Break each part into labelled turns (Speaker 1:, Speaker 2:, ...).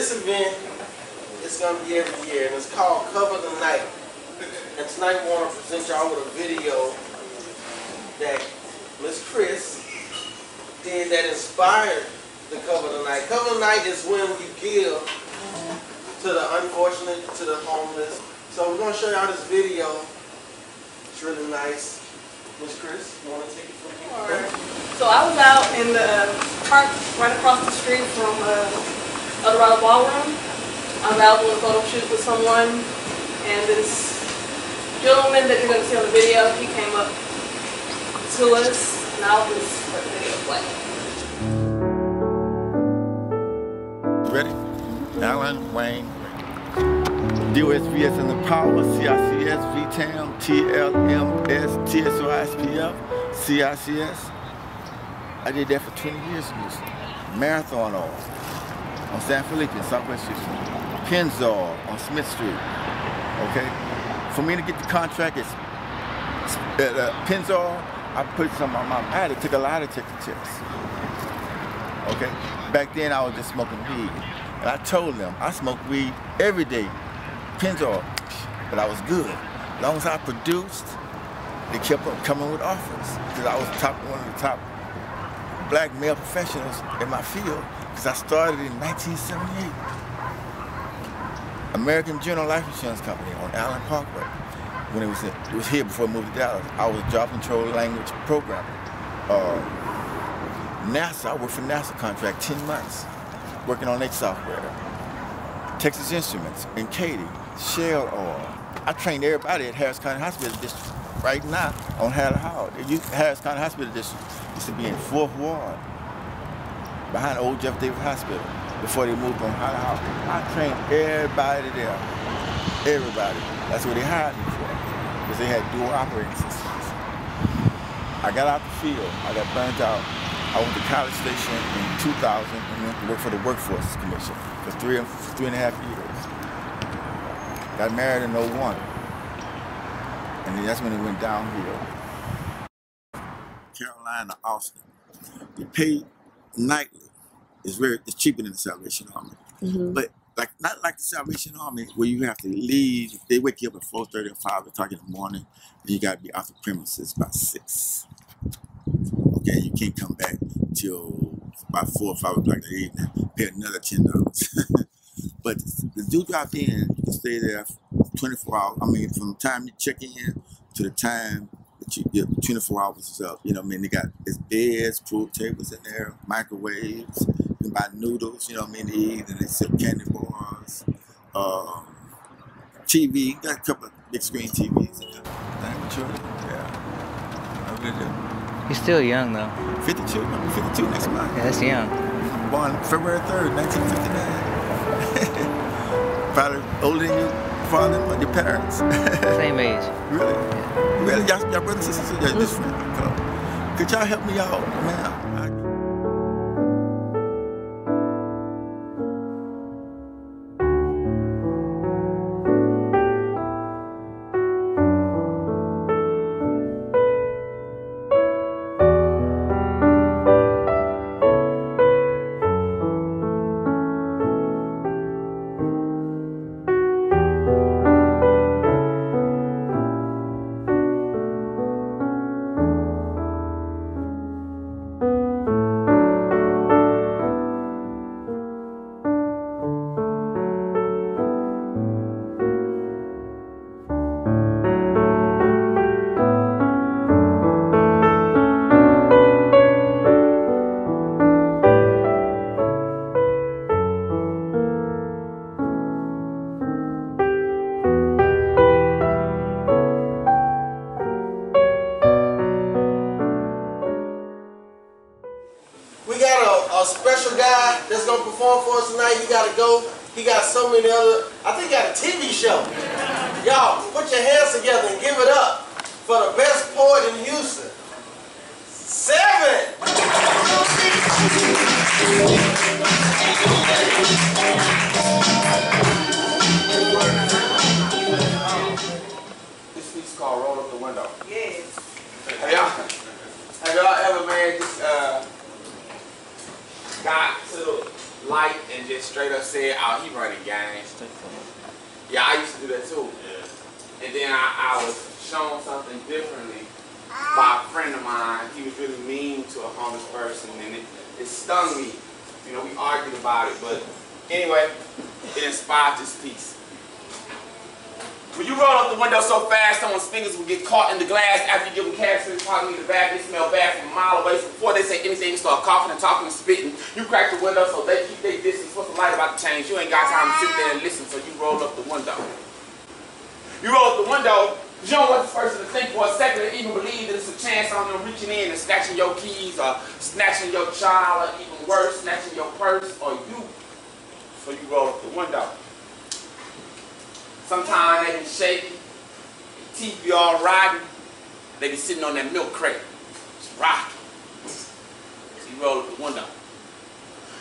Speaker 1: this event is going to be every year, and it's called Cover the Night. And tonight we want to present y'all with a video that Miss Chris did that inspired the Cover the Night. Cover the Night is when you give to the unfortunate, to the homeless. So we're going to show y'all this video. It's really nice. Miss Chris, you want to take it from here?
Speaker 2: All right. So I was out in the park right across the street from Eldorado Ballroom. I was out doing a photo shoot with someone, and this gentleman that you're going to see on the video, he came up to us, and I'll just let the video play.
Speaker 3: Ready? Alan Wayne, DOSVS in the power, CICS, VTAM, TLMS, TSOISPF, CICS. I did that for 20 years in Houston. Marathon on San Felipe in Southwest Houston. Pennzoil on Smith Street. Okay? For me to get the contract, it's Pennzoil, I put some on my mind. I took a lot of take the tests. Okay? Back then I was just smoking weed. And I told them I smoked weed every day. Pennzoil, but I was good. As long as I produced, they kept on coming with offers. Because I was one of the top black male professionals in my field, because I started in 1978. American General Life Insurance Company on Allen Parkway. When it was here before it moved to Dallas. I was job control language programmer. NASA, I worked for NASA contract 10 months, working on their software. Texas Instruments in Katy, Shell Oil. I trained everybody at Harris County Hospital District right now on how to how. Harris County Hospital District used to be in 4th Ward, behind old Jeff Davis Hospital, before they moved on how to how. I trained everybody there. Everybody. That's what they hired me for, because they had dual operating systems. I got out the field. I got burnt out. I went to College Station in 2000 and went to work for the Workforce Commission for three and a half years. Got married in 01. And then that's when it went downhill. Carolina, Austin. You pay nightly. It's cheaper than the Salvation Army. Mm-hmm. But not like the Salvation Army, where you have to leave. They wake you up at 4:30 or 5 o'clock in the morning, and you got to be off the premises by 6. Okay, you can't come back till about 4 or 5 o'clock in the evening, pay another $10. But the dude drop in, you can stay there 24 hours. I mean, from the time you check in to the time that you get 24 hours is up. You know what I mean? They got there's beds, pool tables in there, microwaves. You can buy noodles, you know what I mean, to eat, and they sell candy bars. TV, got a couple of big screen TVs in there. Yeah, I really do.
Speaker 4: You're still young though.
Speaker 3: 52, I'm 52 next month.
Speaker 4: Yeah, that's young.
Speaker 3: Born February 3rd, 1959. Probably older than your father and your parents.
Speaker 4: Same age.
Speaker 3: Really? Yeah. Really? Y'all brothers and sisters? Y'all just friends? Could y'all help me out, man?
Speaker 1: A special guy that's gonna perform for us tonight. He gotta go. He got so many other. I think he got a TV show. Y'all, put your hands together and give it up for the best poet in Houston. 7. This piece is called "Roll Up the Window."
Speaker 2: Yes.
Speaker 1: Have y'all ever, man, just got to
Speaker 5: light and just straight up said, oh, he running gangs. Yeah, I used to do that too. Yeah. And then I was shown something differently by a friend of mine. He was really mean to a homeless person, and it stung me. You know, we argued about it, but anyway, it inspired this piece. When you roll up the window so fast, someone's fingers will get caught in the glass after you give them cash for talking in the back. They smell bad from a mile away. So before they say anything, they start coughing and talking and spitting. You crack the window so they keep their distance. What's the light about to change? You ain't got time to sit there and listen, so you roll up the window. You roll up the window, you don't want this person to think for a second or even believe that it's a chance on them reaching in and snatching your keys or snatching your child or even worse, snatching your purse or you. So you roll up the window. Sometimes they be shaky, teeth be all rotten, they be sitting on that milk crate. It's rocking. So you roll up the window.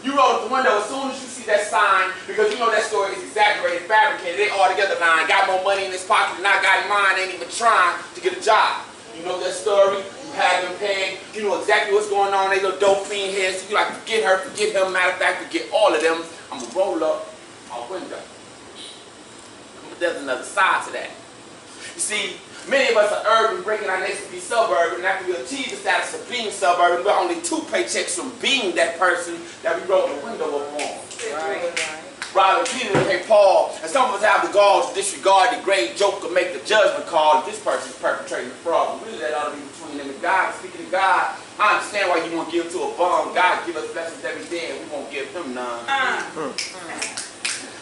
Speaker 5: You roll up the window as soon as you see that sign, because you know that story is exaggerated, fabricated, they all together lying, got more money in his pocket than I got in mine, ain't even trying to get a job. You know that story, you have them pegged, you know exactly what's going on, they little dope fiend heads, so you like, forget her, forget him, matter of fact, forget all of them, I'm gonna roll up a window. But there's another side to that. You see, many of us are urban, breaking our necks to be suburban, and after we achieve the status of being suburban, we're only 2 paychecks from being that person that we rolled the window up on.
Speaker 2: Right.
Speaker 5: Rather than Peter and Paul, and some of us have the gall to disregard the grave joke or make the judgment call if this person's perpetrating the fraud. Really, that ought to be between them and God. Speaking of God, I understand why you won't give to a bum. God give us blessings every day, and we won't give him none.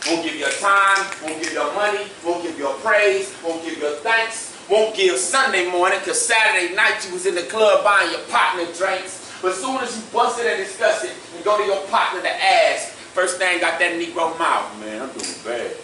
Speaker 5: Won't give you your time, won't give you your money, won't give you your praise, won't give you your thanks, won't give Sunday morning, because Saturday night you was in the club buying your partner drinks. But as soon as you bust it and discuss it and go to your partner to ask, first thing got that Negro mouth, man, I'm doing bad.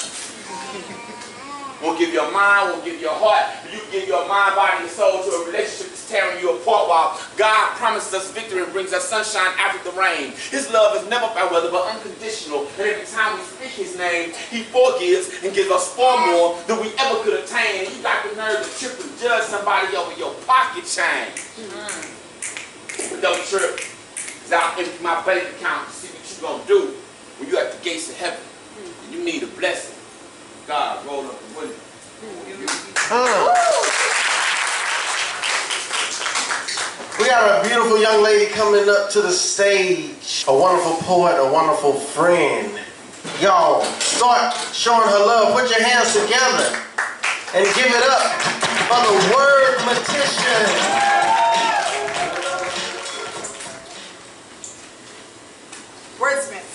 Speaker 5: Won't give your mind, won't give your heart, but you can give your mind, body, and soul to a relationship that's tearing you apart while God promises us victory and brings us sunshine after the rain. His love is never fair weather, but unconditional. And every time we speak his name, he forgives and gives us far more than we ever could attain. And you got the nerve to trip and judge somebody over your pocket change. But don't trip, because I'll empty my bank account to see what you're going to do when you're at the gates of heaven. And you need a blessing. God, roll up the window.
Speaker 1: We got a beautiful young lady coming up to the stage. A wonderful poet, a wonderful friend. Y'all, start showing her love. Put your hands together and give it up for the Wordmatician.
Speaker 6: Wordsmiths.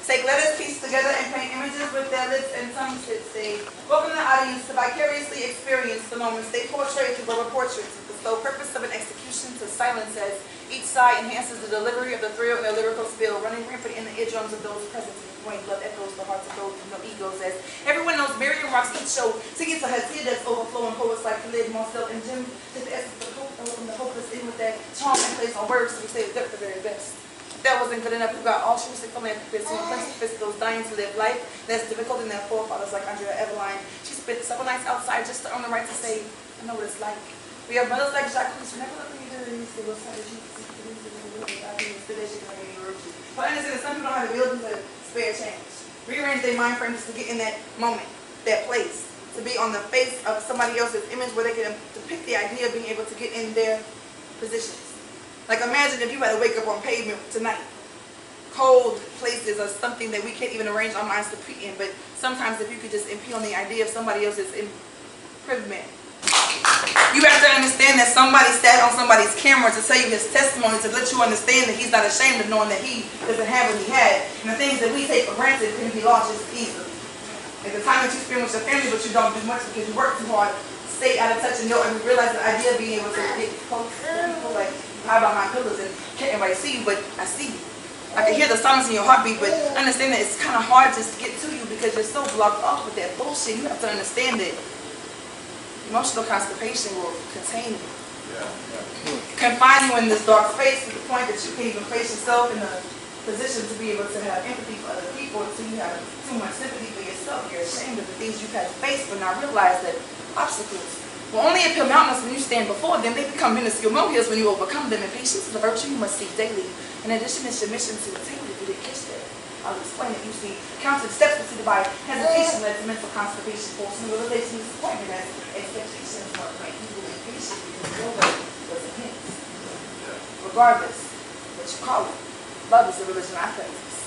Speaker 6: Take letters pieced together and paint images with their lips and tongues that say, welcome the audience to vicariously experience the moments they portray through rubber portraits with the sole purpose of an execution to silence as each side enhances the delivery of the thrill in their lyrical spill, running rampant in the eardrums of those present. When blood echoes the hearts of those with no egos, as everyone knows Miriam rocks each show, singing to her tear that's overflowing poets like Khalid, Marcel, and Jim, to the essence of hope and welcome the hopeless in with that charm and place on words to say the very best. That wasn't good enough. You got altruistic philanthropists who place those dying to live life that's difficult in their forefathers like Andrea Eveline. She spent several nights outside just to earn the right to say, I know what it's like. We have brothers like Jacques who never let me do this. They will say that you but understand that some people don't have the ability to spare change. Rearrange their mind frames to get in that moment, that place, to be on the face of somebody else's image where they can depict the idea of being able to get in their positions. Like imagine if you had to wake up on pavement tonight. Cold places are something that we can't even arrange our minds to be in, but sometimes if you could just impede on the idea of somebody else's imprisonment. You have to understand that somebody sat on somebody's camera to tell you his testimony, to let you understand that he's not ashamed of knowing that he doesn't have what he had. And the things that we take for granted can be lost just easily. Like the time that you spend with your family, but you don't do much because you work too hard, stay out of touch and realize the idea of being able to get close to people like hide behind pillars and can't everybody see you, but I see you. I can hear the silence in your heartbeat, but understand that it's kind of hard just to get to you because you're so blocked off with that bullshit. You have to understand that emotional constipation will contain you. Confine you in this dark space to the point that you can't even place yourself in a position to be able to have empathy for other people until you have too much sympathy for yourself. You're ashamed of the things you've had to face, but now realize that obstacles will only appear mountainous when you stand before them. They become minuscule molehills when you overcome them. And patience is a virtue you must seek daily. In addition, it's your mission to attain it if you didn't catch that. I'll explain it. You see, counting steps preceded by hesitation led to mental constipation, false realization, disappointment as expectations were right. You were impatient because your way was intense. Regardless what you call it, love is the religion I practice.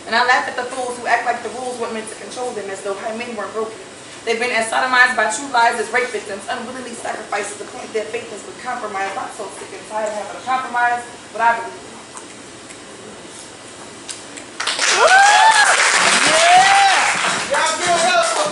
Speaker 6: And I laugh at the fools who act like the rules weren't meant to control them as though men weren't broken. They've been as sodomized by true lies as rape victims, unwillingly sacrificed to the point their faith has been compromised. I'm so sick and tired of having to compromise, but I believe in.
Speaker 1: Y'all give it up for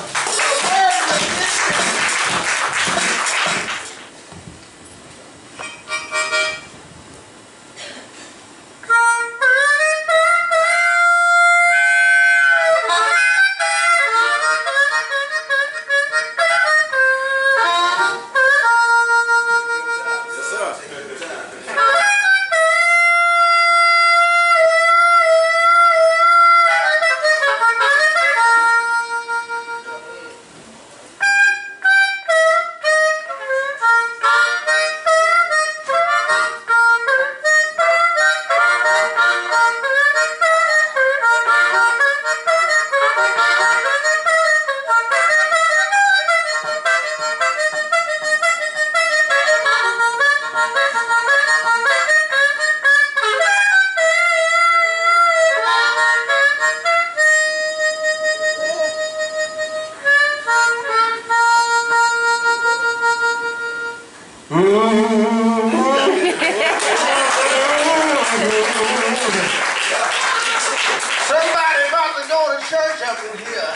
Speaker 1: somebody about to go to church up in here.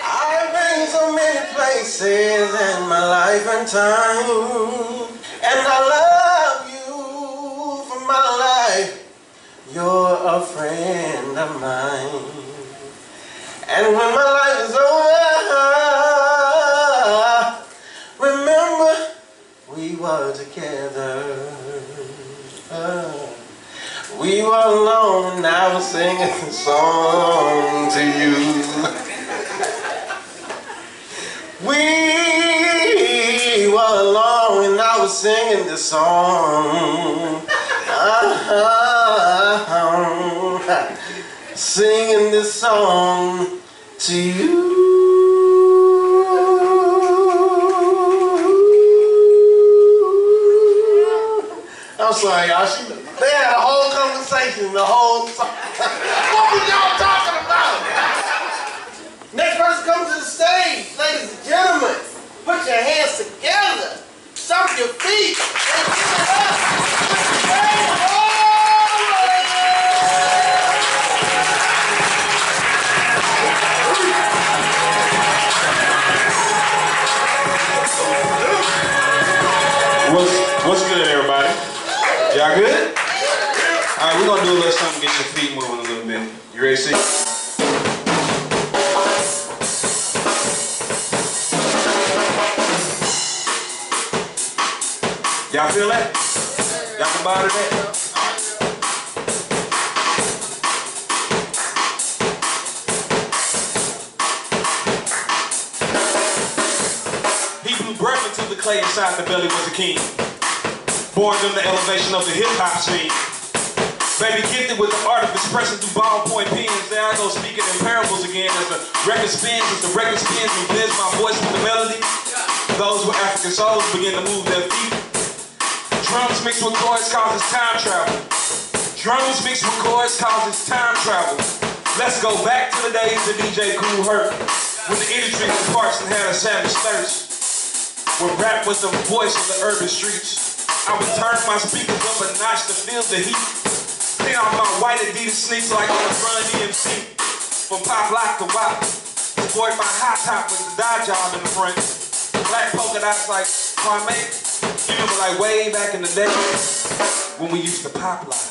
Speaker 1: I've been so many places in my life and time, and I love you for my life. You're a friend of mine, and when my life is over, remember we were together. We were alone and I was singing a song to you. We were alone and I was singing this song. Singing this song to you. I'm sorry, y'all. They had a whole conversation, the whole song. What were y'all talking about? Next person comes to the stage, ladies and gentlemen. Put your hands together, stomp your feet, and give it up. Put your hands
Speaker 7: What's good, everybody? Y'all good? Alright, we're gonna do a little something, get your feet moving a little bit. You ready to see? Y'all feel that? Y'all can buy to that? He blew breath into the clay inside the belly was a king. Born in the elevation of the hip-hop scene. Baby gifted with the art of expressing through ballpoint pens. There I go speaking in parables again as the record spins and blends my voice with the melody. Those with African souls begin to move their feet. Drums mixed with chords causes time travel. Drums mixed with chords causes time travel. Let's go back to the days of DJ Kool Herc, when the industry was parched and had a savage thirst. When rap was the voice of the urban streets. I would turn my speakers up a notch to feel the heat. Clean off my white Adidas sneaks like on the front EMC. From pop lock to wop. Sport my hot top with the dye job in the front. Black polka dots like Kwame. You remember like way back in the day when we used to pop lock.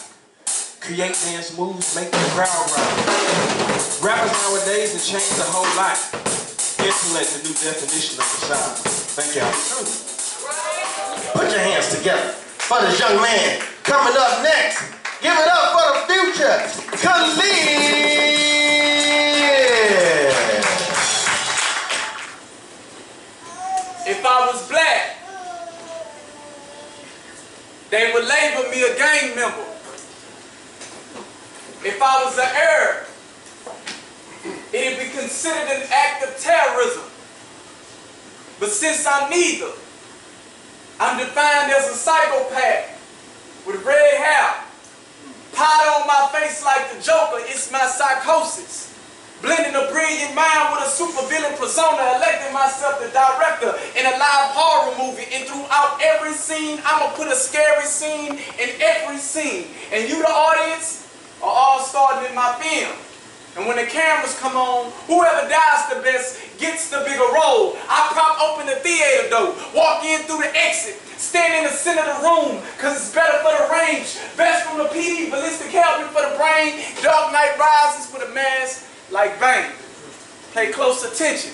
Speaker 7: Create dance moves, make the crowd rock. Rappers nowadays have changed a whole lot. Intellect, the new definition of the style. Thank y'all.
Speaker 1: Put your hands together for this young man coming up next. Give it up for the future, Khalid.
Speaker 5: If I was black, they would label me a gang member. If I was an Arab,
Speaker 8: it'd be considered an act of terrorism. But since I'm neither, I'm defined as a psychopath with red hair, powder on my face like the Joker. It's my psychosis. Blending a brilliant mind with a supervillain persona, electing myself the director in a live horror movie. And throughout every scene, I'ma put a scary scene in every scene. And you, the audience, are all starting in my film. And when the cameras come on, whoever dies the best gets the bigger role. I prop open the theater door, walk in through the exit, stand in the center of the room, cause it's better for the range. Best from the PD, ballistic helmet for the brain. Dark Knight Rises with a mask like Bane. Pay close attention.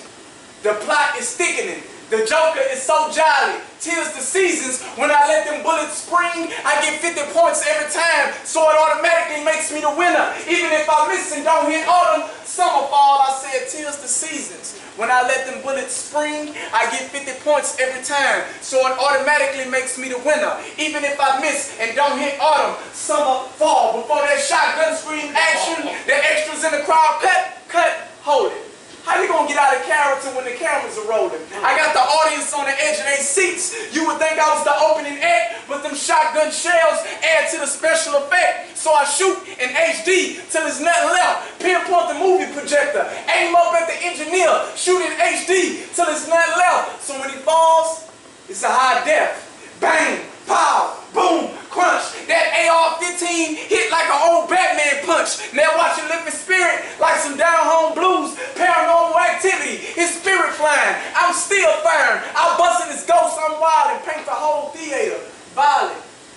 Speaker 8: The plot is thickening. The Joker is so jolly. 'Tis the seasons. When I let them bullets spring, I get 50 points every time. So it automatically makes me the winner. Even if I miss and don't hit autumn, summer, fall, I said 'tis the seasons. When I let them bullets spring, I get 50 points every time. So it automatically makes me the winner. Even if I miss and don't hit autumn, summer, fall. Before that shotgun scream action, the extras in the crowd cut, hold it. How you gonna get out of character when the cameras are rolling? I got the audience on the edge of their seats. You would think I was the opening act, but them shotgun shells add to the special effect. So I shoot in HD till there's nothing left. Pinpoint the movie projector. Aim up at the engineer. Shoot in HD till there's nothing left. So when he falls, it's a high def. Bang, pow, boom, crunch. That AR-15 hit like an old Batman punch. Now watch it lift his spirit like some down-home blues. Paranormal activity, his spirit flying. I'm still firing. I'll bust in his ghost, I'm wild, and paint the whole theater violent.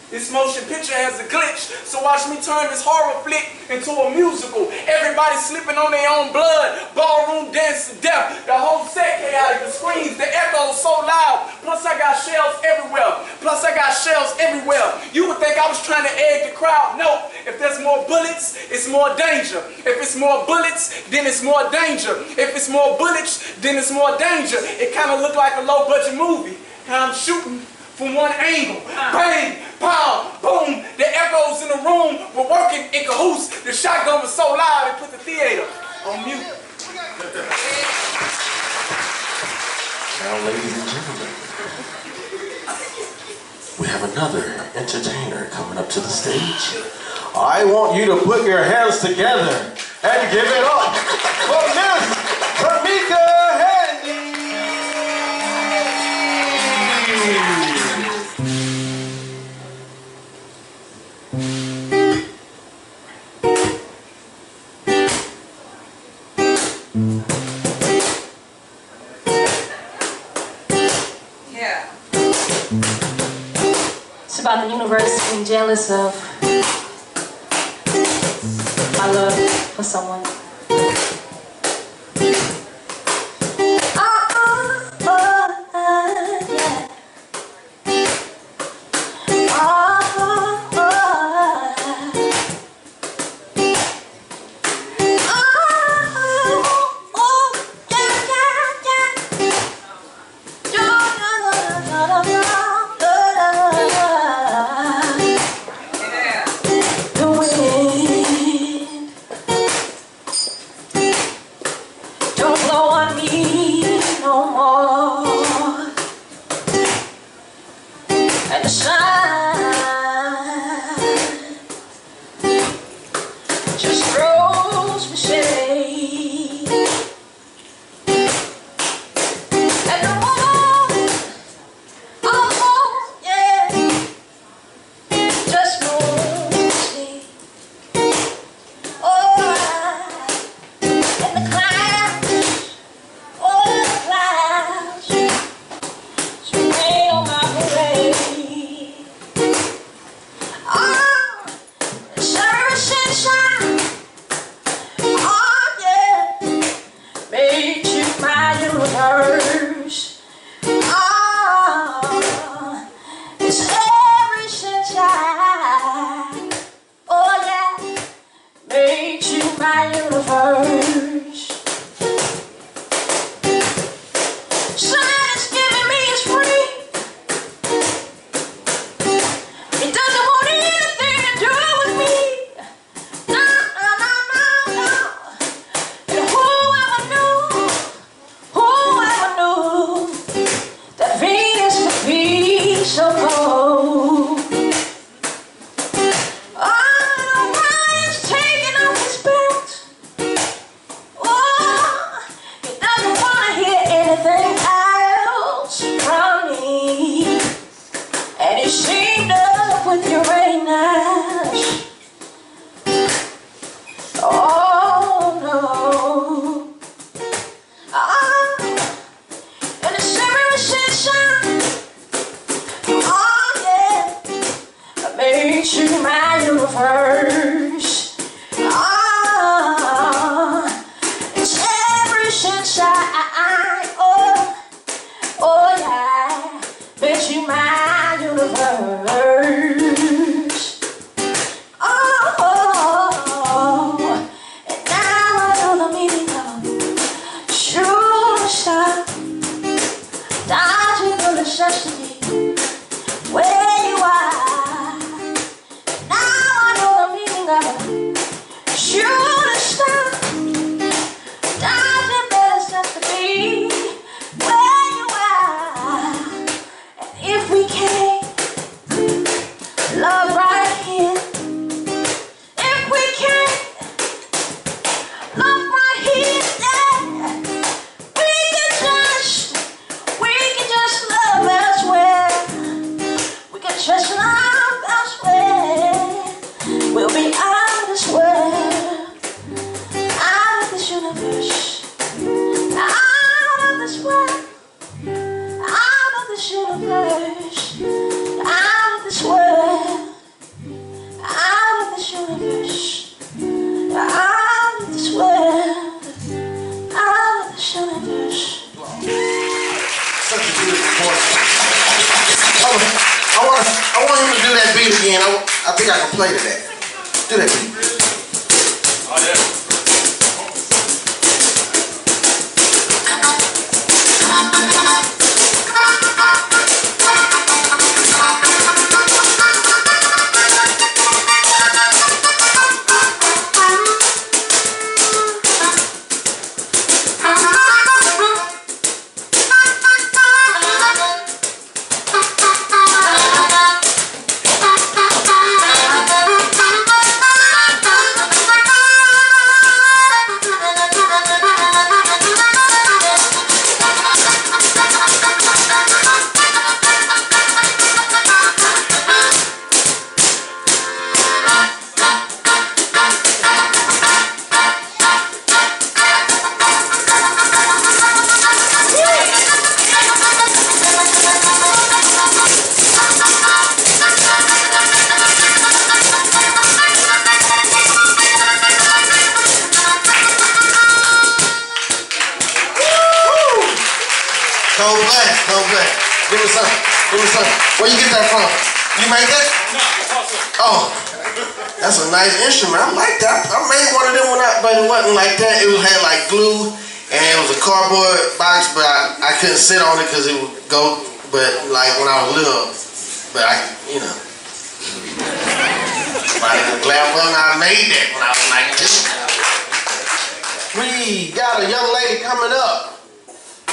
Speaker 8: This motion picture has a glitch, so watch me turn this horror flick into a musical. Everybody slipping on their own blood. Ballroom dance to death. The whole set chaotic. The screams, the echoes so loud. Plus I got shells everywhere. You would think I was trying to egg the crowd. No, if there's more bullets, it's more danger. If it's more bullets, then it's more danger. If it's more bullets, then it's more danger. It kind of looked like a low-budget movie. How I'm shooting from one angle. Bang, pow, boom. The echoes in the room were working in cahoots. The shotgun was so loud it put the theater on mute.
Speaker 9: Now, ladies and gentlemen, we have another entertainer coming up to the stage. I want you to put your hands together and give it up for Miss Tamika Handy.
Speaker 10: It's about the universe being jealous of my love for someone. Who
Speaker 11: necessity. Where you are, now I know the meaning of it. Should have stopped. Times it better stuff to be. Where you are, and if we can't love right here, if we can't love right here, yeah, we can just love elsewhere. We can just love elsewhere. We'll be out of this world, out of this universe, out of this world, out of this universe, out of this world, out of this universe, out of this world, out of this universe.
Speaker 9: Such a beautiful voice. I want him to do that beat again. I think I can play to that. Do that beat.
Speaker 7: Oh, yeah.
Speaker 9: Cold black. Give me some. Where you get that from? You made that? Oh, that's a nice instrument. I like that. I made one of them but it wasn't like that. It had like glue and it was a cardboard box, but I couldn't sit on it because it would go. But like when I was little, but I'm glad I made that when I was like 2. We got a young lady coming up.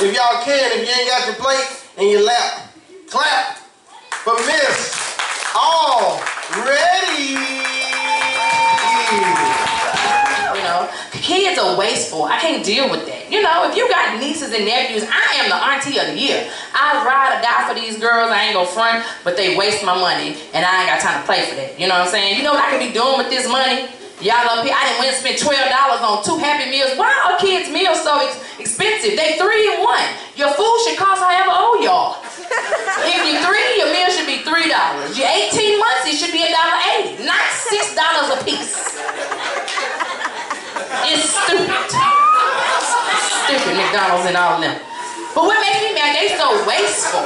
Speaker 9: If y'all can, if you ain't got your plate in your lap, clap for Miss Already.
Speaker 10: You know, kids are wasteful. I can't deal with that. You know, if you got nieces and nephews, I am the auntie of the year. I ride or die for these girls. I ain't gonna front, but they waste my money, and I ain't got time to play for that. You know what I'm saying? You know what I could be doing with this money? Y'all up here, I didn't went and spent $12 on 2 Happy Meals. Why are kids' meals so expensive? They 3 in 1. Your food should cost however old y'all. If you're 3, your meal should be $3. You're 18 months, it should be $1.80, not $6 a piece. It's stupid. Stupid McDonald's and all of them. But what makes me mad, they so wasteful.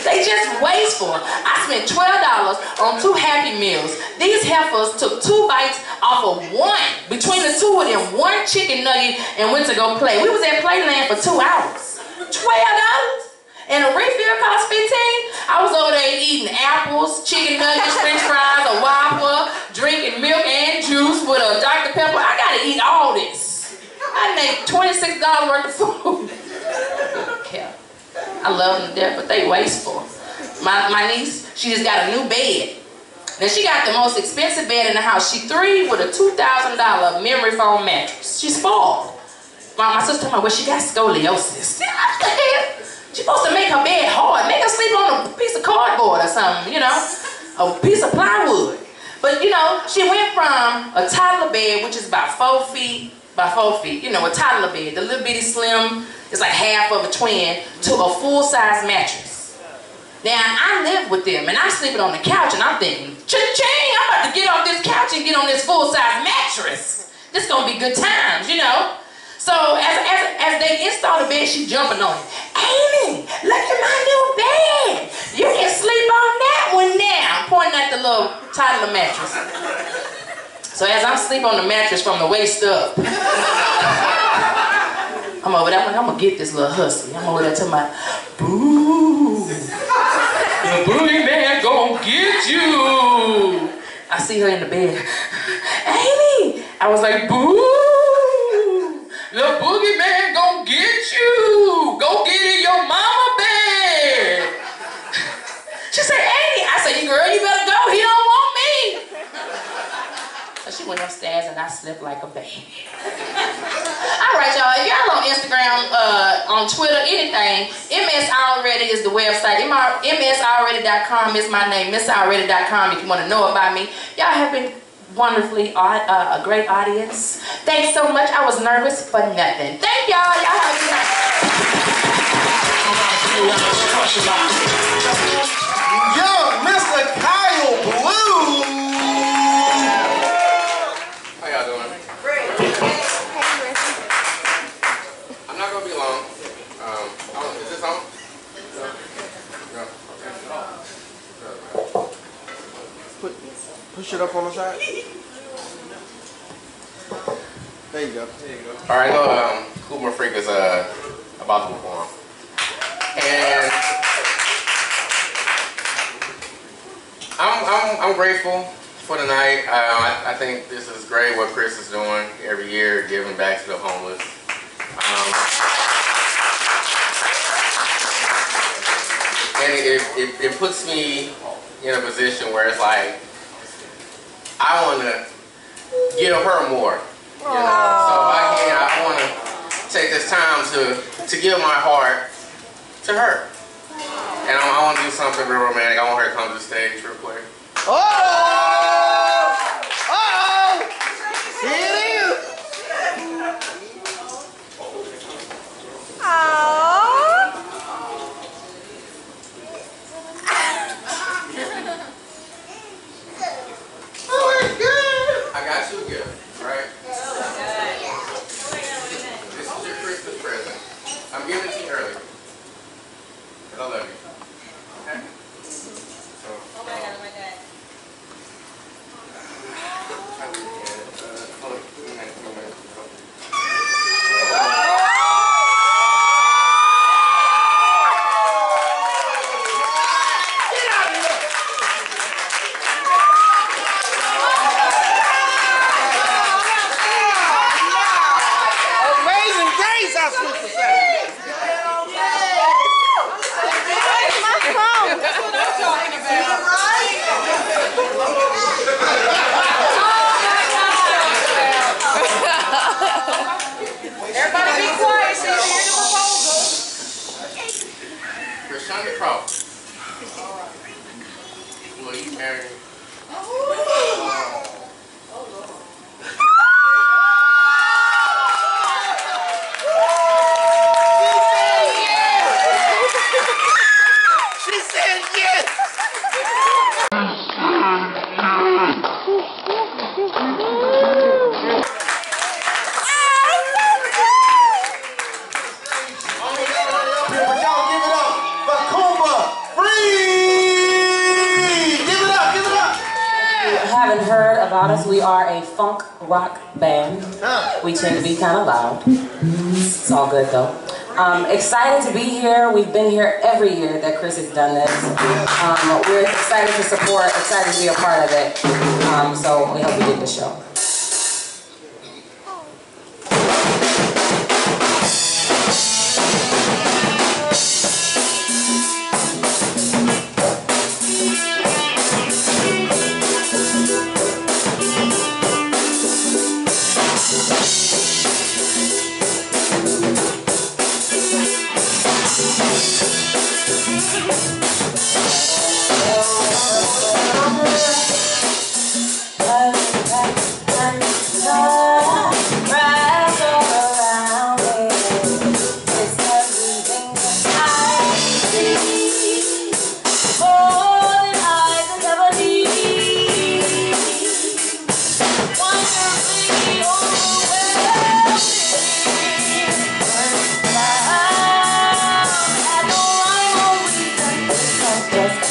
Speaker 10: They just wasteful. I spent $12 on 2 Happy Meals. These heifers took 2 bites off of 1. Between the 2 of them, 1 chicken nugget and went to go play. We was at Playland for 2 hours. $12? And a refill cost $15? I was over there eating apples, chicken nuggets, french fries, a Whopper, drinking milk and juice with a Dr. Pepper. I gotta eat all this. I made $26 worth of food. Yeah. I love them to death, but they wasteful. My niece, she just got a new bed. Now she got the most expensive bed in the house. She 3 with a $2,000 memory foam mattress. She's spoiled. My sister told me, well, she got scoliosis. What the hell? She's supposed to make her bed hard. Make her sleep on a piece of cardboard or something, you know, a piece of plywood. But you know, she went from a toddler bed, which is about 4 feet by 4 feet, you know, a toddler bed, the little bitty slim, it's like half of a twin, to a full-size mattress. Now, I live with them, and I'm sleeping on the couch, and I'm thinking, cha-ching, I'm about to get off this couch and get on this full-size mattress. This gonna be good times, you know? So, as they install the bed, she jumping on it. Amy, look at my new bed. You can sleep on that one now. I'm pointing at the little toddler mattress. So as I'm sleeping on the mattress from the waist up, I'm I'm over there, I'm like, I'm gonna get this little hussy. I'm over there to my boo. The boogeyman gon' get you. I see her in the bed. Amy! I was like, boo! The boogeyman gon' get you. Go get in your mama bed. She said, Amy. I said, girl, you better go. He don't want me. So she went upstairs and I slept like a baby. All right, y'all. If y'all on Instagram, on Twitter, anything, MS Already is the website. MSAlready.com is my name. MissAlready.com if you want to know about me. Y'all have been wonderfully a great audience. Thanks so much. I was nervous for nothing. Thank y'all. Y'all have a good night.
Speaker 9: Yo, Mr. Kyle Blue.
Speaker 5: How y'all doing?
Speaker 6: Great.
Speaker 5: I'm not gonna be long. Is this on? No.
Speaker 1: Push it up on the side. There you go.
Speaker 5: All right, Kumar Freak is about to perform, and I'm grateful for the night. I think this is great what Chris is doing every year, giving back to the homeless. And it puts me in a position where it's like I want to give her more. You know? So I want to take this time to give my heart to her. And I want to do something real romantic. I want her to come to the stage real quick.
Speaker 1: Oh! Uh-oh! Here it is!
Speaker 5: I got you a gift, right? This is your Christmas present. I'm giving it to you early. Because I love you. Okay? So, oh my God, my dad.
Speaker 1: Amazing Grace, I supposed to say.
Speaker 6: Everybody be quiet so you hear the proposal.
Speaker 5: Krishanda Crawford. Will you marry me?
Speaker 1: She said yes!
Speaker 9: Y'all give it up for Kumar Freak. Give it up, give it up.
Speaker 12: If you haven't heard about us, we are a funk rock band. We tend to be kind of loud. It's all good though. Excited to be here. We've been here every year that Chris has done this. We're excited to support, excited to be a part of it. So we hope you dig the show. Just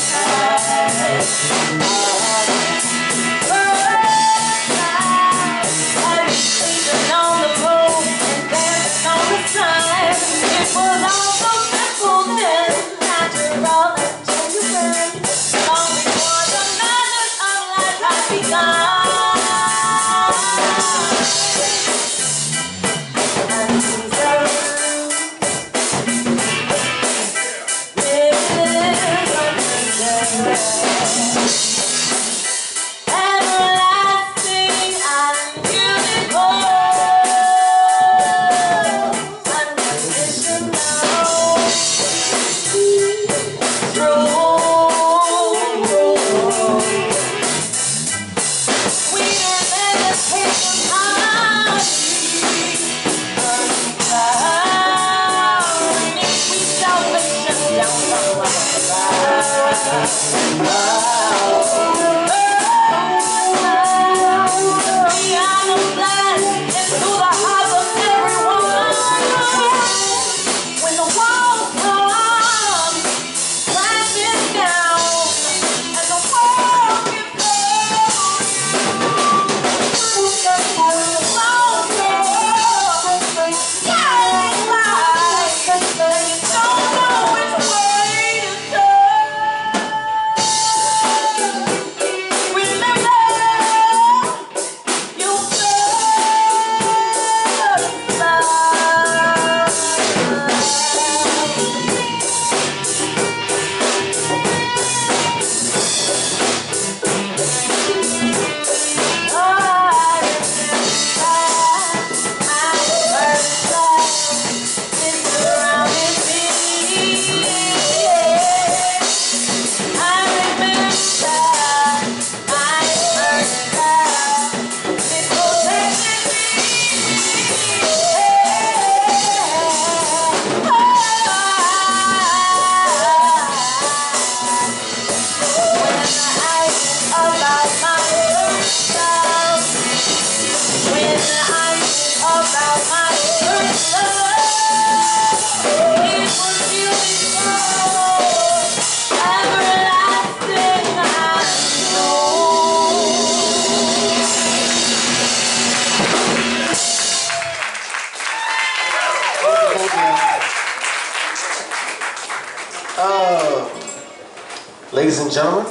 Speaker 9: Ladies and gentlemen,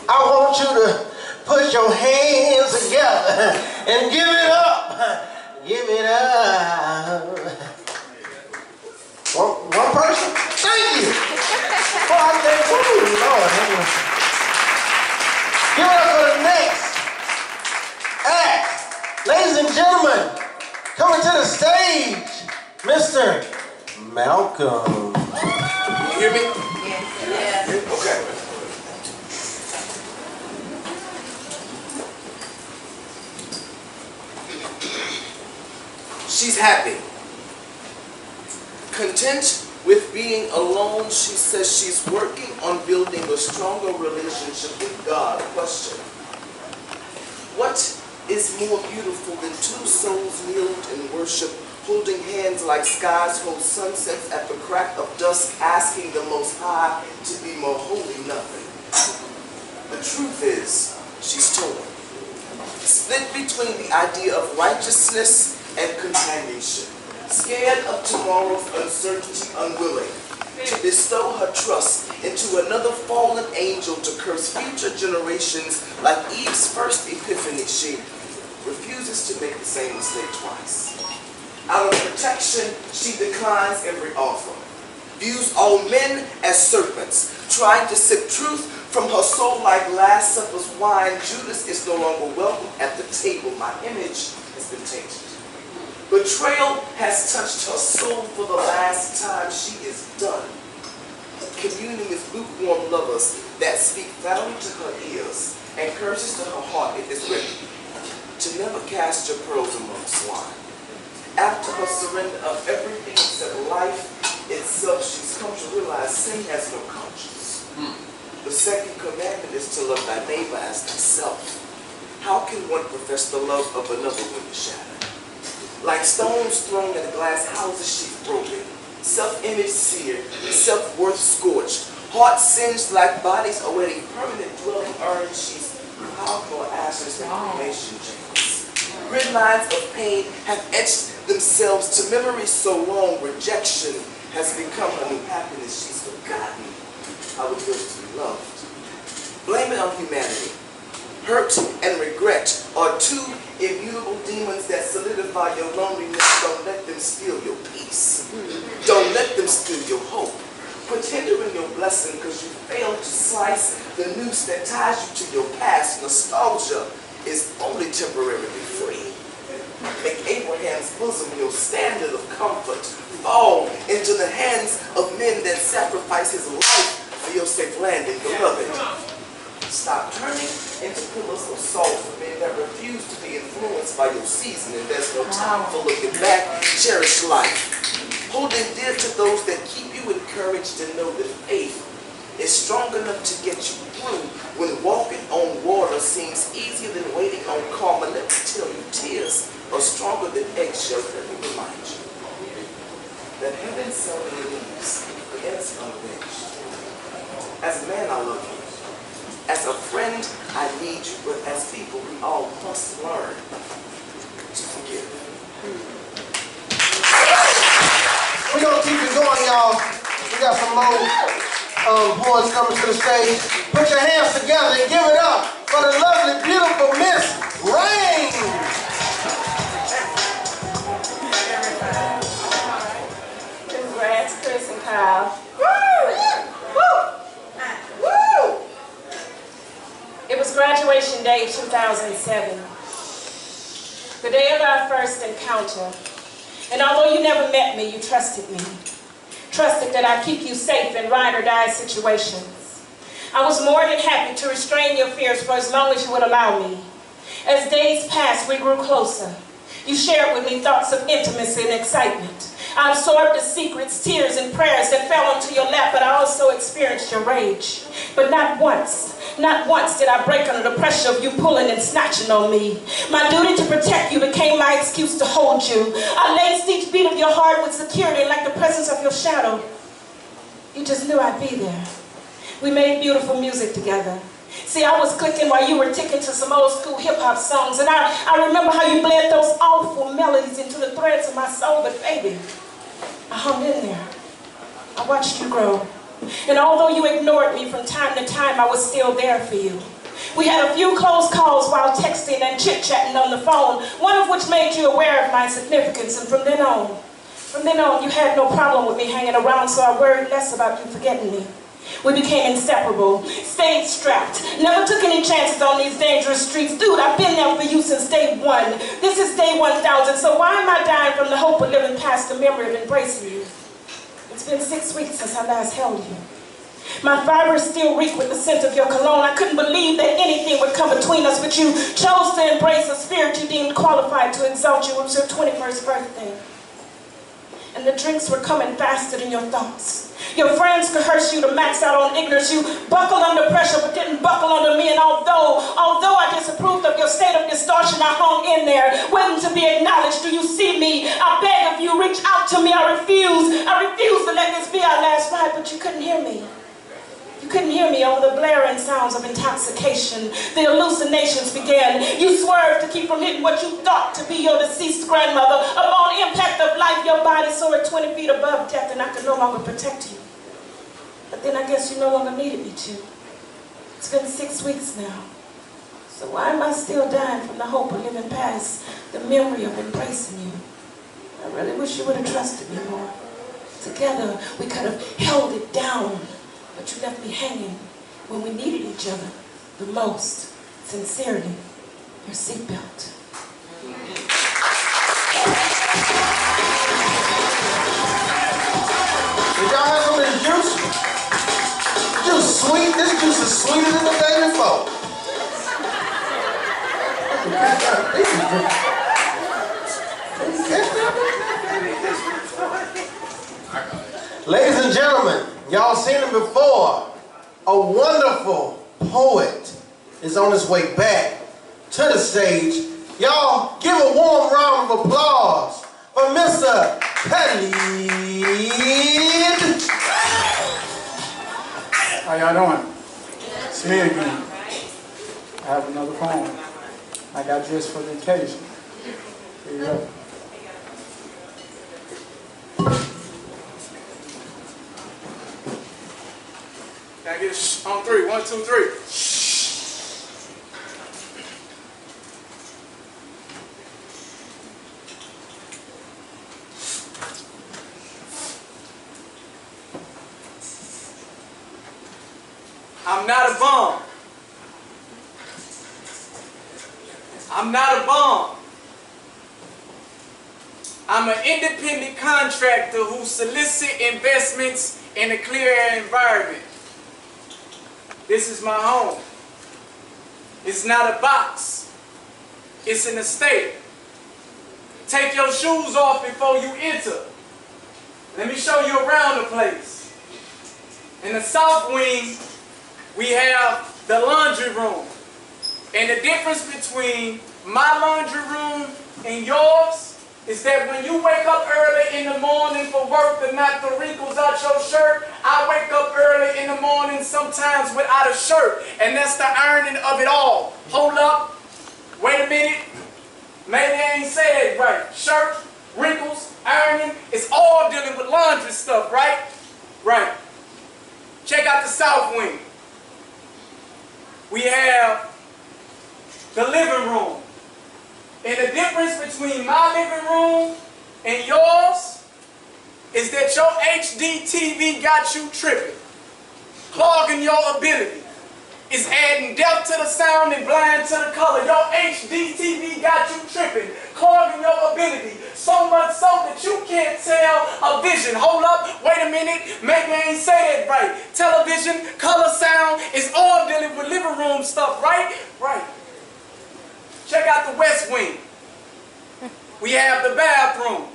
Speaker 9: I want you to put your hands together and give it up. Give it up. One person? Thank you. Oh, I think, woo, Lord. Give it up for the next act. Ladies and gentlemen, coming to the stage, Mr. Malcolm.
Speaker 8: You hear me?
Speaker 6: Yeah.
Speaker 8: Okay. She's happy.
Speaker 1: Content with being alone, she says she's working on building a stronger relationship with God. Question: what is more beautiful than two souls kneeled in worship, holding hands like skies hold sunsets at the crack of dusk, asking the Most High to be more holy nothing? The truth is, she's torn. Split between the idea of righteousness and companionship. Scared of tomorrow's uncertainty, unwilling to bestow her trust into another fallen angel to curse future generations like Eve's first epiphany. She refuses to make the same mistake twice. Out of protection, she declines every offer. Views all men as serpents, trying to sip truth from her soul like Last Supper's wine. Judas is no longer welcome at the table. My image has been tainted. Betrayal has touched her soul for the last time. She is done communing with lukewarm lovers that speak flattery to her ears and curses to her heart. It is written to never cast your pearls among swine. After her surrender of everything except life itself, she's come to realize sin has no conscience. The second commandment is to love thy neighbor as thyself. How can one profess the love of another when you're shattered? Like stones thrown in glass houses, she's broken. Self-image seared, self-worth scorched. Heart singed like bodies awaiting permanent dwelling urns. She's powerful ashes in cremation chambers. Grid lines of pain have etched themselves to memories so long. Rejection has become her new happiness. She's forgotten how it feels to be loved. Blame it on humanity. Hurt and regret are two immutable demons that solidify your loneliness. Don't let them steal your peace. Don't let them steal your hope. Put hinder in your
Speaker 13: lesson because you failed to slice the noose that ties you to your past. Nostalgia is only temporarily free. Make Abraham's bosom your standard of comfort. Fall into the hands of men that sacrifice his life for your safe landing, beloved. Stop turning into pillars of salt for men that refuse to be influenced by your seasoning. There's no time for looking back. Cherish life. Holding dear to those that keep you encouraged to know that faith is strong enough to get you through when walking on water seems easier than waiting on karma. Let me tell you, tears are stronger than eggshells. Let me remind you that heaven seldom leaves the innocent unavenged. As a man, I love you. As a friend, I need you. But as people, we all must learn to forgive.
Speaker 9: We're going to keep it going, y'all. We got some more boys coming to the stage. Put your hands together and give it up for the lovely, beautiful Miss Rain.
Speaker 14: Congrats, Chris and Kyle. It was graduation day 2007, the day of our first encounter. And although you never met me, you trusted me. Trusted that I'd keep you safe in ride or die situations. I was more than happy to restrain your fears for as long as you would allow me. As days passed, we grew closer. You shared with me thoughts of intimacy and excitement. I absorbed the secrets, tears, and prayers that fell onto your lap, but I also experienced your rage. But not once did I break under the pressure of you pulling and snatching on me. My duty to protect you became my excuse to hold you. I laced each beat of your heart with security like the presence of your shadow. You just knew I'd be there. We made beautiful music together. See, I was clicking while you were ticking to some old school hip-hop songs, and I remember how you bled those awful melodies into the threads of my soul, but baby, I hung in there. I watched you grow. And although you ignored me from time to time, I was still there for you. We had a few close calls while texting and chit-chatting on the phone, one of which made you aware of my significance, and from then on, you had no problem with me hanging around, so I worried less about you forgetting me. We became inseparable, stayed strapped, never took any chances on these dangerous streets. Dude, I've been there for you since day one. This is day 1000, so why am I dying from the hope of living past the memory of embracing you? It's been 6 weeks since I last held you. My fibers still reek with the scent of your cologne. I couldn't believe that anything would come between us, but you chose to embrace a spirit you deemed qualified to exalt you. It was your 21st birthday. And the drinks were coming faster than your thoughts. Your friends coerced you to max out on ignorance. You buckled under pressure but didn't buckle under me. And although I disapproved of your state of distortion, I hung in there, waiting to be acknowledged. Do you see me? I beg of you, reach out to me. I refuse to let this be our last ride, but you couldn't hear me. You couldn't hear me over the blaring sounds of intoxication. The hallucinations began. You swerved to keep from hitting what you thought to be your deceased grandmother. Upon impact of life, your body soared 20 feet above death, and I could no longer protect you. But then I guess you no longer needed me to. It's been 6 weeks now. So why am I still dying from the hope of living past the memory of embracing you? I really wish you would have trusted me more. Together, we could have held it down. But you left me hanging when we needed each other the most. Sincerely, your seatbelt.
Speaker 9: Did y'all have some of this juice? Juice sweet. This juice is sweeter than the day before. Ladies and gentlemen, y'all seen him before. A wonderful poet is on his way back to the stage. Y'all give a warm round of applause for Mr. Khalid.
Speaker 15: How y'all doing? It's me again. I have another poem I got just for the occasion. Here you go. Can I get a shh on three? 1, 2, 3.
Speaker 8: I'm not a bum. I'm not a bum. I'm an independent contractor who solicits investments in a clear air environment. This is my home. It's not a box. It's an estate. Take your shoes off before you enter. Let me show you around the place. In the south wing, we have the laundry room. And the difference between my laundry room and yours is that when you wake up early in the morning for work to knock the wrinkles out your shirt, I wake up early in the morning sometimes without a shirt. And that's the ironing of it all. Hold up. Wait a minute. Maybe I ain't said it right. Shirt, wrinkles, ironing, it's all dealing with laundry stuff, right? Right. Check out the south wing. We have the living room. And the difference between my living room and yours is that your HD TV got you tripping, clogging your ability. It's adding depth to the sound and blind to the color. Your HD TV got you tripping, clogging your ability. So much so that you can't tell a vision. Hold up, wait a minute, maybe I ain't say that right. Television, color, sound, it's all dealing with living room stuff, right? Right. Check out the west wing. We have the bathroom.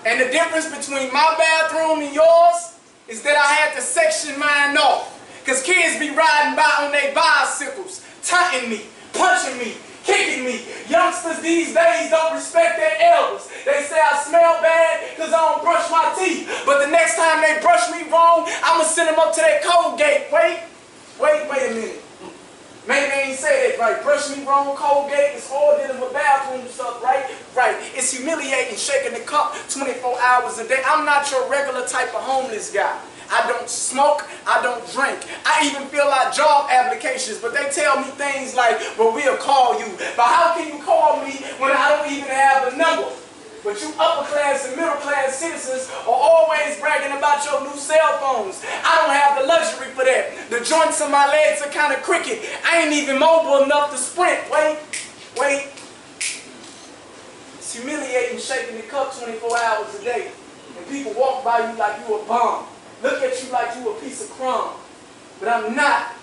Speaker 8: And the difference between my bathroom and yours is that I had to section mine off. Because kids be riding by on their bicycles, taunting me, punching me, kicking me. Youngsters these days don't respect their elders. They say I smell bad because I don't brush my teeth. But the next time they brush me wrong, I'm going to send them up to that Colgate. Wait a minute. Maybe they ain't say that right. Brush me wrong, Colgate, it's all dealing with bathroom stuff, right? Right. It's humiliating shaking the cup 24 hours a day. I'm not your regular type of homeless guy. I don't smoke, I don't drink. I even fill out job applications, but they tell me things like, well, we'll call you. But how can you call me when I don't even have a number? But you upper class and middle class citizens are always bragging about your new cell phones. I don't have the luxury for that. The joints of my legs are kind of crooked. I ain't even mobile enough to sprint. Wait. It's humiliating shaking the cup 24 hours a day. And people walk by you like you a bum. Look at you like you a piece of crumb. But I'm not.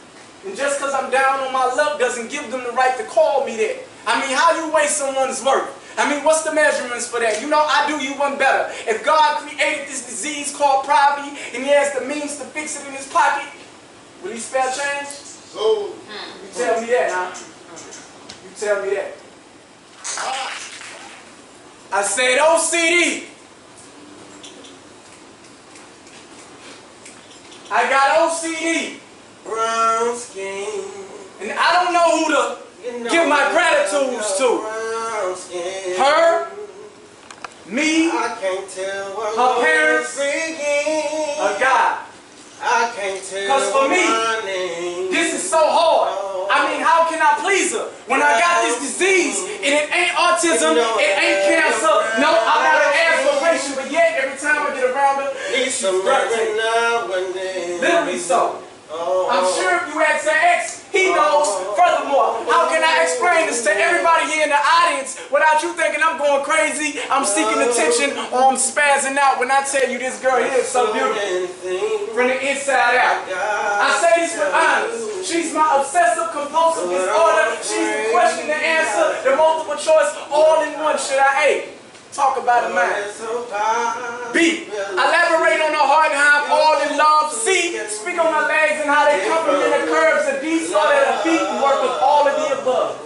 Speaker 8: And just because I'm down on my luck doesn't give them the right to call me that. I mean, how you waste someone's worth? I mean, what's the measurements for that? You know, I do you one better. If God created this disease called poverty and he has the means to fix it in his pocket, will he spare change? Oh. You tell me that, huh? You tell me that. I said OCD. I got OCD.
Speaker 1: Brown skin.
Speaker 8: And I don't know who to give my gratitudes to. Her, me,
Speaker 1: I can't tell what
Speaker 8: her parents, a God.
Speaker 1: I can't tell.
Speaker 8: Because for me, this is so hard. I mean, how can I please her when I got this disease and it ain't autism, it ain't cancer? No, I got an aspiration, but yet every time I get around her, she's breathtaking. Literally so. I'm sure if you ask her ex, he knows. Furthermore, how can I explain this to everybody here in the audience without you thinking I'm going crazy, I'm seeking attention, or I'm spazzing out when I tell you this girl here is so beautiful from the inside out? I say this with honors. She's my obsessive compulsive disorder. She's the question, the answer, the multiple choice, all in one. Should I A? Talk about a mind. B. Elaborate on her heart and how I'm all in love. C. Speak on her legs and how they complement the curves. And D. Start at her feet and work with all of the above.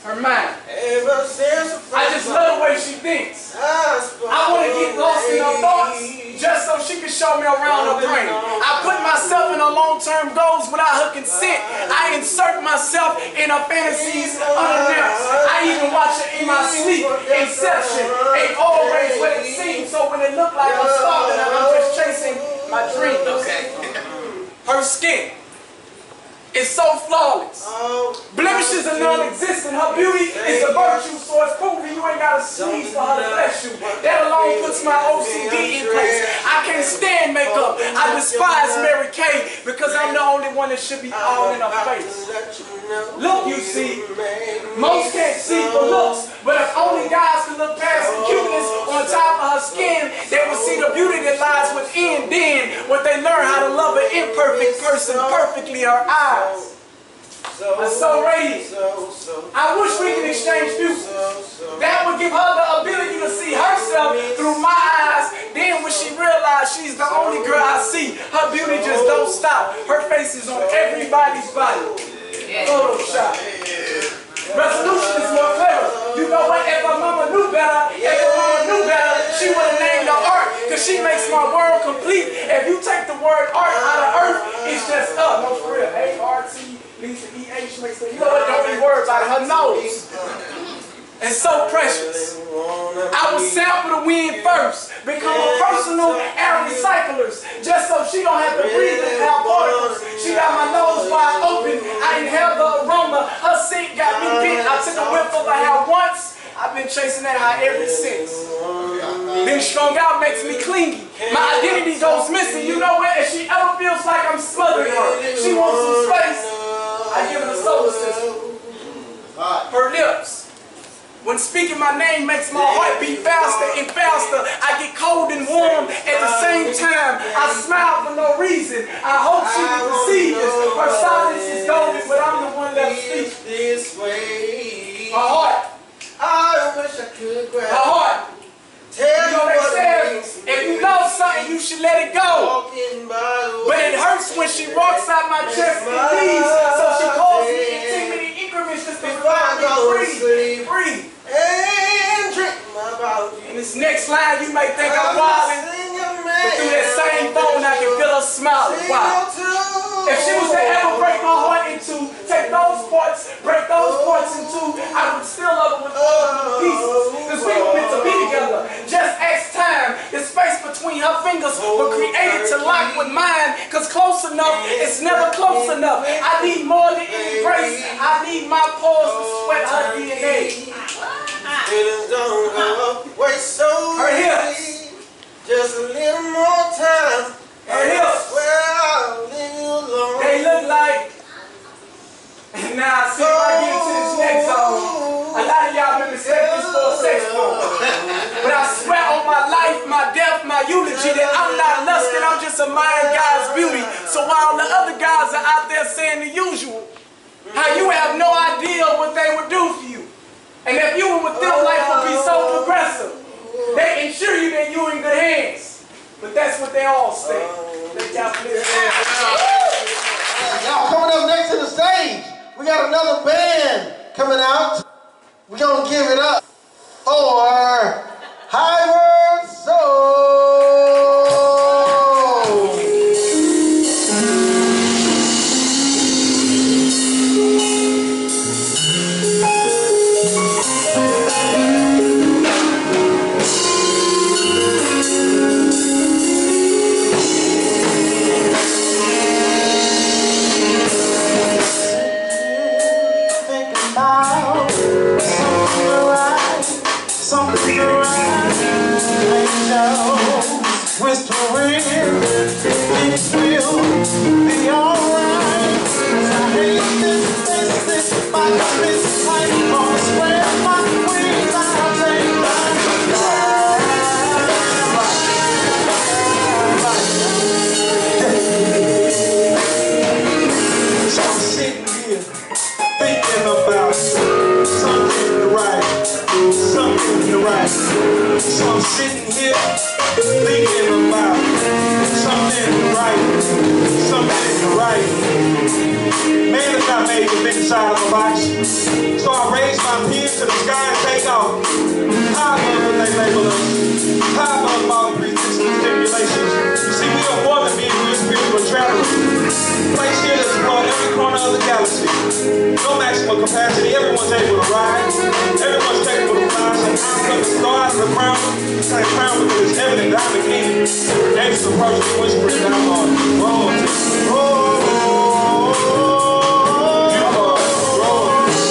Speaker 8: Her mind. I just love the way she thinks. I want to get lost in her thoughts just so she can show me around her brain. I put myself in her long-term goals without her consent. I insert myself in her fantasies unannounced. I even watch her in my sleep. Inception ain't always what it seems. So when it look like I'm starving, I'm just chasing my dreams. Okay. Her skin is so flawless. Blemishes blemishes are non-existent. Her beauty is a virtue, so it's proven you ain't got to sneeze for her to bless you. That alone puts my OCD in place. I can't stand makeup. I despise Mary Kay because I'm the only one that should be all in her face. Look, you see, most can't see for looks, but if only guys could look past the cuteness on top of her skin, they would see the beauty that lies within. Then, when they learn how to love an imperfect person perfectly, her eyes are so radiant. I wish we could exchange views. That would give her the ability to see herself through my eyes. Then when she realized she's the only girl I see, her beauty just don't stop. Her face is on everybody's body. Photoshop. Resolution is more clever. You know what? If her mama knew better, she would have named her art, because she makes my world complete. If you take the word art out of earth, it's just up. No, for real. A-R-T leads to E-H makes the, you know what? Don't be words out of her nose. And so precious. I will sample the wind first, become a personal air recyclers, just so she don't have to breathe in our particles. She got my nose wide open. I inhale the aroma. Her scent got me bent. I took a whiff of her hair once. I've been chasing that high ever since. Being strung out makes me clingy. My identity goes missing. You know what? If she ever feels like I'm smothering her, she wants some space, I give her the solar system. Her lips. When speaking my name makes my heart beat faster and faster. I get cold and warm at the same time. I smile for no reason. I hope she will receive this. Her silence is golden, but I'm the one that speaks this way. Her heart. I wish I could grab her heart. Tell you know they said, if you love something, you should let it go. But it hurts when she walks out my chest and leaves. So she calls me in 10-minute increments just to remind me breathe. And drink about you. In this next line, you may think I'm wildin', but through that same phone, I can feel her smiling. Wow. If she was to ever break my heart in two, take those parts, break those parts in two, I would still love her with all pieces. Because we were meant to be together. Just ask time. The space between her fingers were created to lock with mine. Because close enough is never close enough. I need more than any grace. I need my pores to sweat her DNA.
Speaker 1: Feelings don't go away so easy. Just a little more time.
Speaker 8: Her hips.
Speaker 1: I'll leave you alone.
Speaker 8: They look like. Now, see if I get into this next zone. A lot of y'all been mistaken this for a sex phone. But I swear on my life, my death, my eulogy that I'm not lusting. I'm just admiring God's beauty. So while the other guys are out there saying the usual, how you have no idea what they would do for you. And if you were with them, life would be so progressive. They ensure you that you're in good hands. But that's what they all say.
Speaker 9: Y'all coming up next to the stage. We got another band coming out. We're gonna give it up for Highward Soul.
Speaker 16: Something around, whispering, it will be alright. I hate this, my this type of spread my wings, I'll take so I'm sitting here thinking about something to write. Something to write. So I'm sitting here thinking about something to write. Something to write. Man is not made to fit inside of a box. So I raise my pen to the sky and take off. How about when they label us? How about all pretenses and stimulations? You see, we are more than being real spiritual travelers. Place here to explore every corner of the galaxy. No maximum capacity, everyone's able to ride. Everyone's capable of flying. So I'm coming to start out of the crown. It's like crown because it's evident that I'm the king. Angels approach me whispering down on royalty. Oh, you are royalty.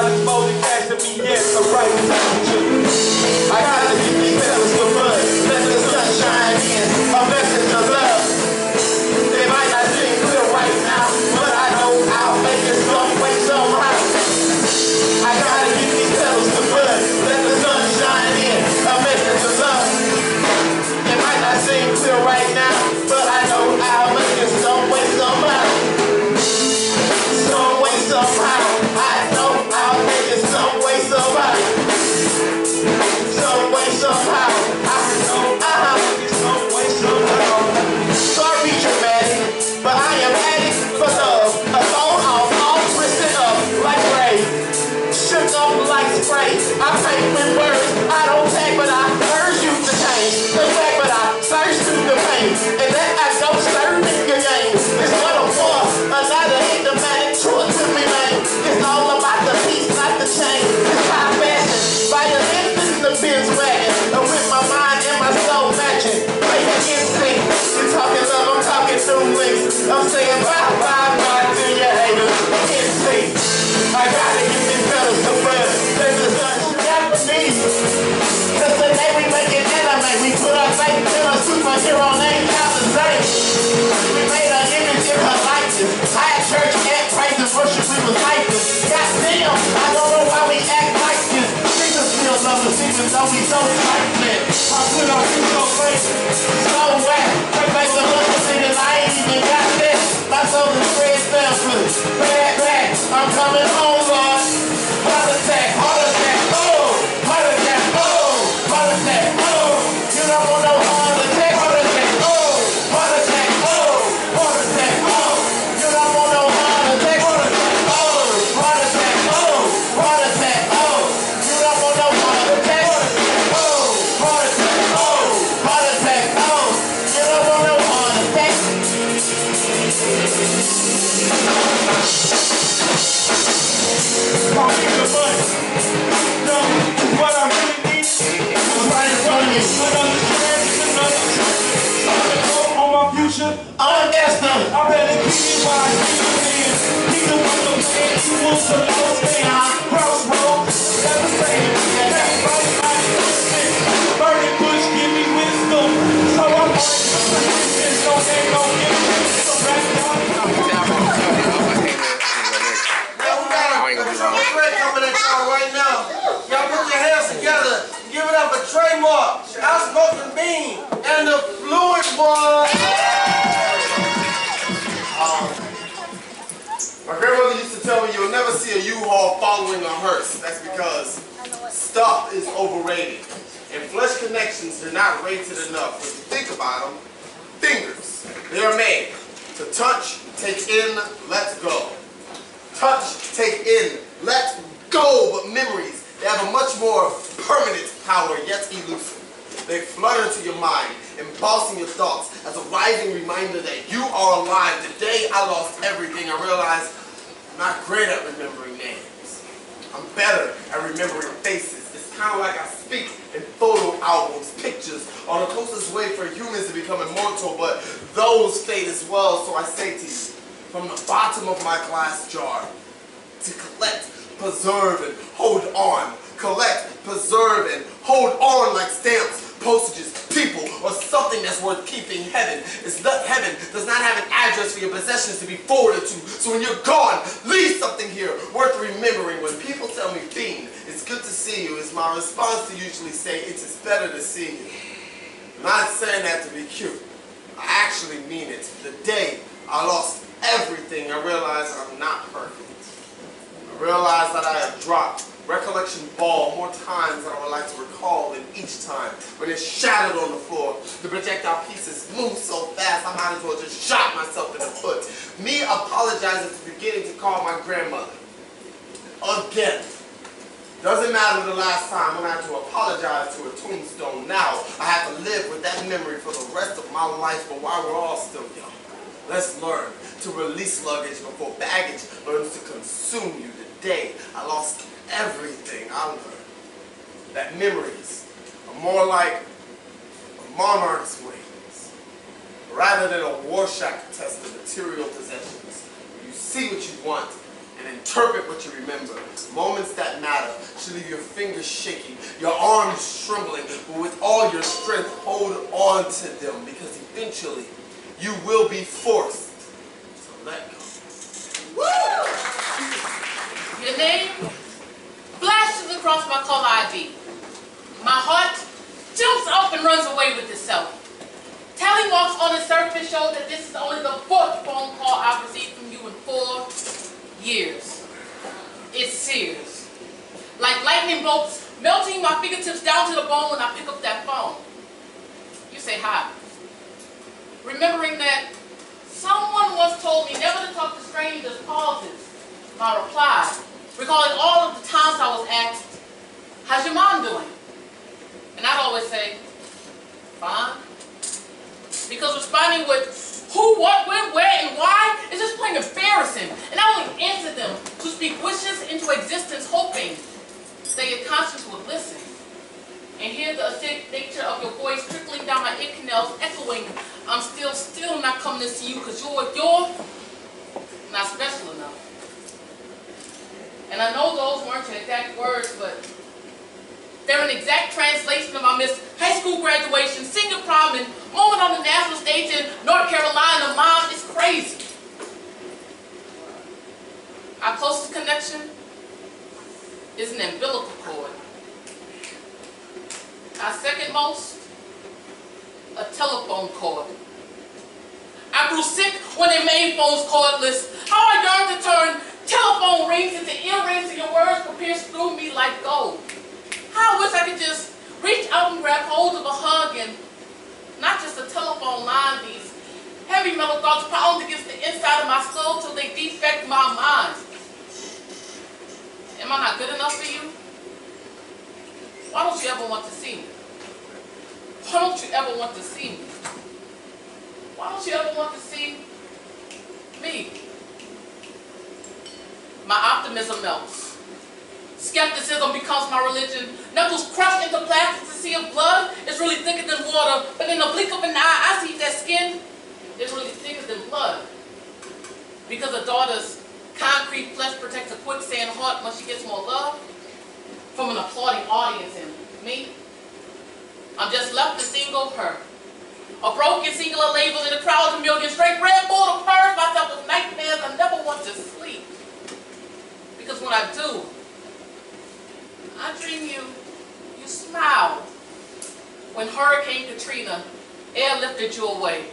Speaker 16: much more than cash to me, yes, I'm right with you.
Speaker 9: I gotta get these petals to bud, let the sun shine in, a message of love. They might not seem clear right now, but I know I'll make it some way, somehow. I gotta get these petals to bud, let the sun shine in, a message of love. It might not seem clear right now, but I know I'll make it some way, somehow. Some way, somehow. I know I'll make it some way, somehow. Some way, somehow. I know I'll make it some way, somehow. Sorry, dramatic, but I am addict for love. A thrown off, all twisted up like Ray. Shook up like spray. I paint with words. I don't tag, but I urge you to change. The fact, but I search through the pain. And that I go stirring in your game. It's what I'm for. Another enigmatic truth to me, man. It's all about the piece, not the chain. It's high fashion. Violin in the Benz wagon. And with my mind and my soul matching. Making instinct. You're talking love, I'm talking through links. I'm saying bye, bye, bye to your haters. Instinct. I gotta get these petals to burn. There's the sun shine for me. Cause the day we make it anime, we put our faith in a superhero named Captain Zane. We made an image in her likeness. I had church and praise and worship, we was lifeless. Goddamn, I don't know why we act like this. Niggas still love us even though we so trifling. I put on you so great, so wet. They make the look of it and I ain't even got this. My soul is spread selfless. Bad back, I'm coming home, Lord. Heart attack, oh, heart attack, oh, heart attack, oh. You don't want no heart attack, oh, heart attack, oh, heart attack, oh. You don't want no heart attack, oh, heart attack, oh, heart attack, oh. You don't want no heart attack, oh, heart attack, oh, heart attack, oh. You don't want no heart attack.
Speaker 16: Call me the money. No, what I really need is right in front of me. Another chance, another chance. On my future,
Speaker 9: I'm destined.
Speaker 16: I better keep it while I keep it in. Keep it with the man, you want to know me. Crossroads, never say it. That's right, I understand. Burning bush, give me wisdom. So I'm going to this, no ain't no gift. So back down.
Speaker 1: Coming at y'all right now. Y'all put your hands together. Give it up for Trademark, Outspoken Bean, and the Fluid One.
Speaker 13: My grandmother used to tell me you'll never see a U-Haul following a hearse. That's because stuff is overrated. And flesh connections are not rated enough. When you think about them, fingers, they are made to touch, take in, let go. Touch, take in, let go, but memories, they have a much more permanent power, yet elusive. They flutter into your mind, embossing your thoughts as a rising reminder that you are alive. The day I lost everything, I realized I'm not great at remembering names. I'm better at remembering faces. It's kind of like I speak in photo albums, pictures, are the closest way for humans to become immortal, but those fade as well, so I say to you, from the bottom of my glass jar, to collect, preserve, and hold on. Collect, preserve, and hold on like stamps, postages, people, or something that's worth keeping. Heaven does not have an address for your possessions to be forwarded to. So when you're gone, leave something here worth remembering. When people tell me, Fiend, it's good to see you, it's my response to usually say, it is better to see you. I'm not saying that to be cute. I actually mean it. The day I lost everything, I realized I'm not perfect. I realized that I have dropped recollection ball more times than I would like to recall, and each time when it's shattered on the floor, the projectile pieces move so fast I might as well just shot myself in the foot. Me apologizing for forgetting to call my grandmother. Again. Doesn't matter the last time when I had to apologize to a tombstone. Now I have to live with that memory for the rest of my life, but while we're all still young, let's learn to release luggage before baggage learns to consume you. The day I lost everything, I learned that memories are more like a monarch's wings, rather than a Rorschach test of material possessions. You see what you want
Speaker 17: and interpret what you remember. Moments that matter should leave your fingers shaking, your arms trembling, but with all your strength, hold on to them, because eventually you will be forced to let go.
Speaker 10: Woo! Your name flashes across my caller ID. My heart jumps up and runs away with itself. Tally marks on the surface show that this is only the 4th phone call I've received from you in 4 years. It's serious. Like lightning bolts melting my fingertips down to the bone when I pick up that phone. You say hi. Remembering that someone once told me never to talk to strangers pauses my reply, recalling all of the times I was asked, how's your mom doing? And I'd always say, fine. Because responding with who, what, when, where, and why is just plain embarrassing. And I only answer them to speak wishes into existence, hoping that your conscience would listen. And hear the acidic nature of your voice trickling down my ear canals, echoing, I'm still not coming to see you because you're not special enough. And I know those weren't your exact words, but they're an exact translation of my missed high school graduation, senior prom, and moment on the national stage in North Carolina. Mom, it's crazy. Our closest connection is an umbilical cord. Our second most, a telephone cord. I grew sick when they made phones cordless. How I yearned to turn telephone rings into earrings, and your words would pierce through me like gold. How I wish I could just reach out and grab hold of a hug and not just a telephone line. These heavy metal thoughts pound against the inside of my skull till they defect my mind. Am I not good enough for you? Why don't you ever want to see me? Why don't you ever want to see me? Why don't you ever want to see me? My optimism melts. Skepticism becomes my religion. Knuckles crushed into plasticity of blood is really thicker than water, but in the blink of an eye, I see that skin is really thicker than blood. Because a daughter's concrete flesh protects a quicksand heart when she gets more love from an applauding audience, and me, I'm just left a single her. A broken singular label in a crowd of millions, straight red bull to purge myself with nightmares I never want to sleep. Because when I do, I dream you smiled. When Hurricane Katrina airlifted you away.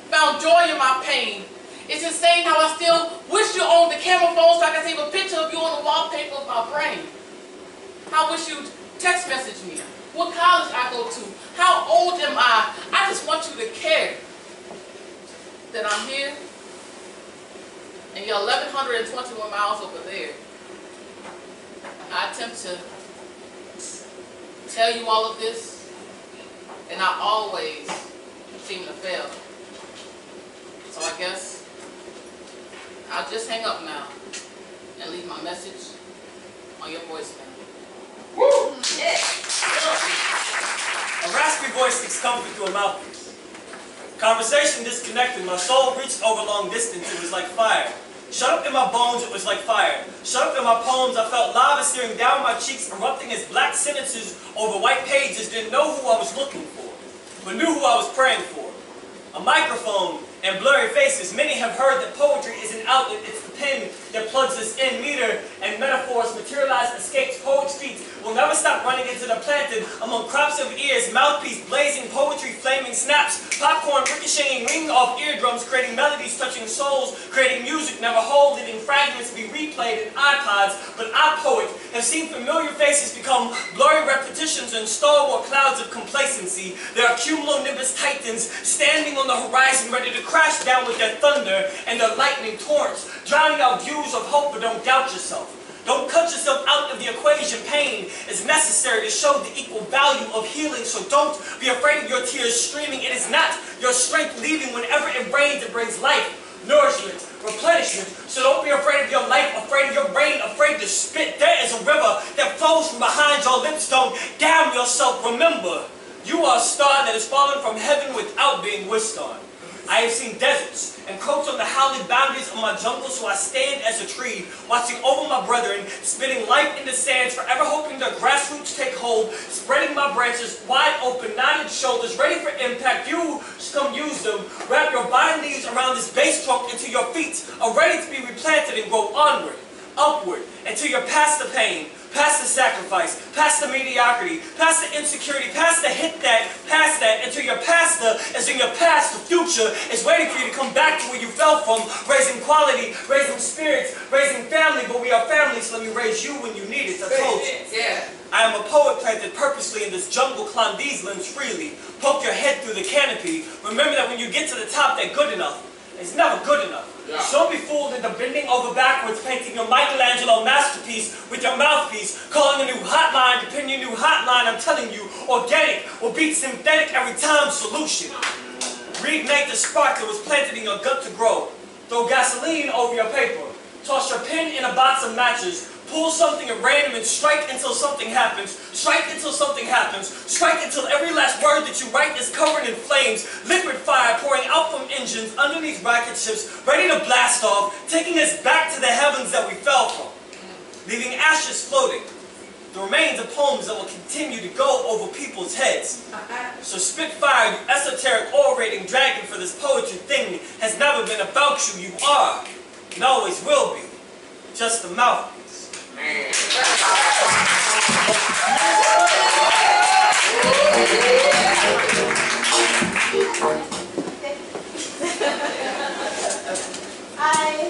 Speaker 10: Found joy in my pain. It's insane how I still wish you owned the camera phone so I could save a picture of you on the wallpaper of my brain. I wish you'd text message me. What college I go to. How old am I? I just want you to care that I'm here and you're 1,121 miles over there. I attempt to tell you all of this, and I always seem to fail. So I guess I'll just hang up now and leave my message on your voicemail.
Speaker 18: Woo! Yeah. A raspy voice seeks comfort through a mouthpiece. Conversation disconnected, my soul reached over long distance, it was like fire. Shut up in my bones, it was like fire. Shut up in my poems, I felt lava searing down my cheeks, erupting as black sentences over white pages. Didn't know who I was looking for, but knew who I was praying for. A microphone and blurry faces. Many have heard that poetry is an outlet. It's the pen that plugs us in. Meter and metaphors, materialized escapes. Poet's feet will never stop running into the planted among crops of ears. Mouthpiece blazing, poetry flaming snaps. Popcorn ricocheting, ringing off eardrums, creating melodies, touching souls, creating music never whole, leaving fragments to be replayed in iPods. But I, poet, have seen familiar faces become blurry repetitions and stalwart clouds of complacency. There are cumulonimbus titans standing on the horizon, ready to crash down with their thunder and their lightning torrents, drowning out views of hope. But don't doubt yourself. Don't cut yourself out of the equation. Pain is necessary to show the equal value of healing, so don't be afraid of your tears streaming. It is not your strength leaving. Whenever it rains, it brings life, nourishment, replenishment. So don't be afraid of your life, afraid of your brain, afraid to spit. There is a river that flows from behind your lips. Don't damn yourself. Remember, you are a star that has fallen from heaven without being wished on. I have seen deserts, encroach on the howling boundaries of my jungle, so I stand as a tree, watching over my brethren, spitting life in the sands, forever hoping their grassroots take hold, spreading my branches wide open, nodded shoulders, ready for impact. You come use them, wrap your vine leaves around this base trunk until your feet are ready to be replanted and grow onward, upward, until you're past the pain, past the sacrifice, past the mediocrity, past the insecurity, past the hit that, past that, until you're past the, as in your past, the future is waiting for you to come back to where you fell from, raising quality, raising spirits, raising family, but we are family, so let me raise you when you need it. I told you. Yeah. I am a poet planted purposely in this jungle, climb these limbs freely, poke your head through the canopy, remember that when you get to the top, they're good enough. It's never good enough. Yeah. So don't be fooled into bending over backwards, painting your Michelangelo masterpiece with your mouthpiece, calling a new hotline, depending on a new hotline, I'm telling you, organic will beat synthetic every time solution. Reignite the spark that was planted in your gut to grow. Throw gasoline over your paper. Toss your pen in a box of matches. Pull something at random and strike until something happens. Strike until something happens. Strike until every last word that you write is covered in flames. Liquid fire pouring out from engines underneath rocket ships, ready to blast off, taking us back to the heavens that we fell from. Leaving ashes floating. The remains of poems that will continue to go over people's heads. So spit fire, you esoteric orating dragon, for this poetry thing has never been about you. You are, and always will be, just a mouthpiece.
Speaker 19: Hi.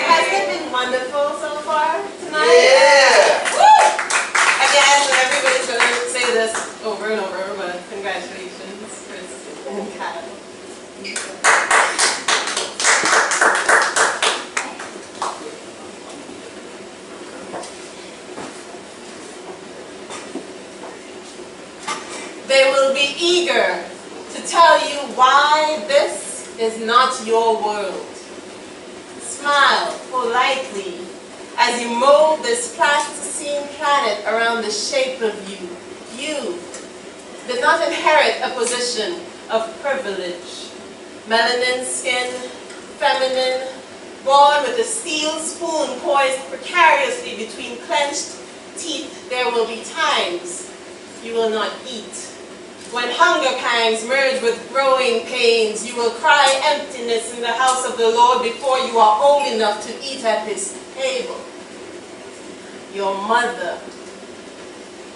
Speaker 19: Has it been wonderful so far tonight?
Speaker 1: Yeah.
Speaker 19: Woo! I guess everybody's going to say this over and over, but congratulations, Chris and Kyle. They will be eager to tell you why this is not your world. Smile politely as you mold this plasticine planet around the shape of you. You did not inherit a position of privilege. Melanin skin, feminine, born with a steel spoon poised precariously between clenched teeth. There will be times you will not eat. When hunger pangs merge with growing pains, you will cry emptiness in the house of the Lord before you are old enough to eat at his table. Your mother,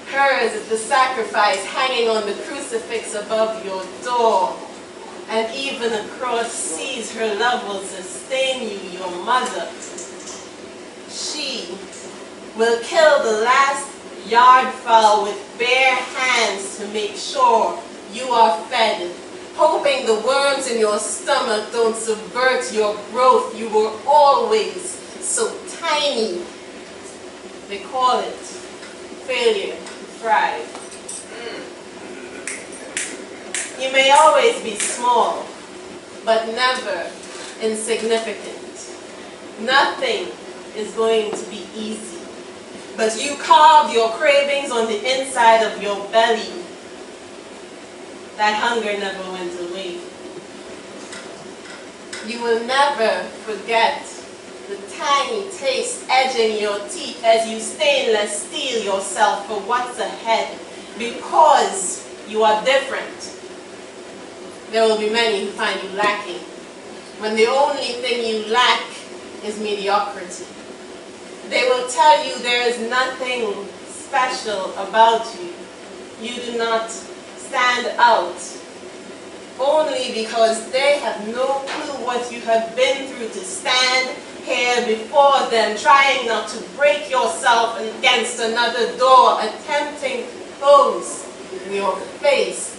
Speaker 19: hers is the sacrifice hanging on the crucifix above your door. And even a cross sees her love will sustain you, your mother. She will kill the last yard fowl with bare hands to make sure you are fed, hoping the worms in your stomach don't subvert your growth. You were always so tiny. They call it failure to thrive. You may always be small, but never insignificant. Nothing is going to be easy. But you carved your cravings on the inside of your belly. That hunger never went away. You will never forget the tiny taste edging your teeth as you stainless steel yourself for what's ahead. Because you are different. There will be many who find you lacking, when the only thing you lack is mediocrity. They will tell you there is nothing special about you. You do not stand out. Only because they have no clue what you have been through to stand here before them, trying not to break yourself against another door, attempting to close your face.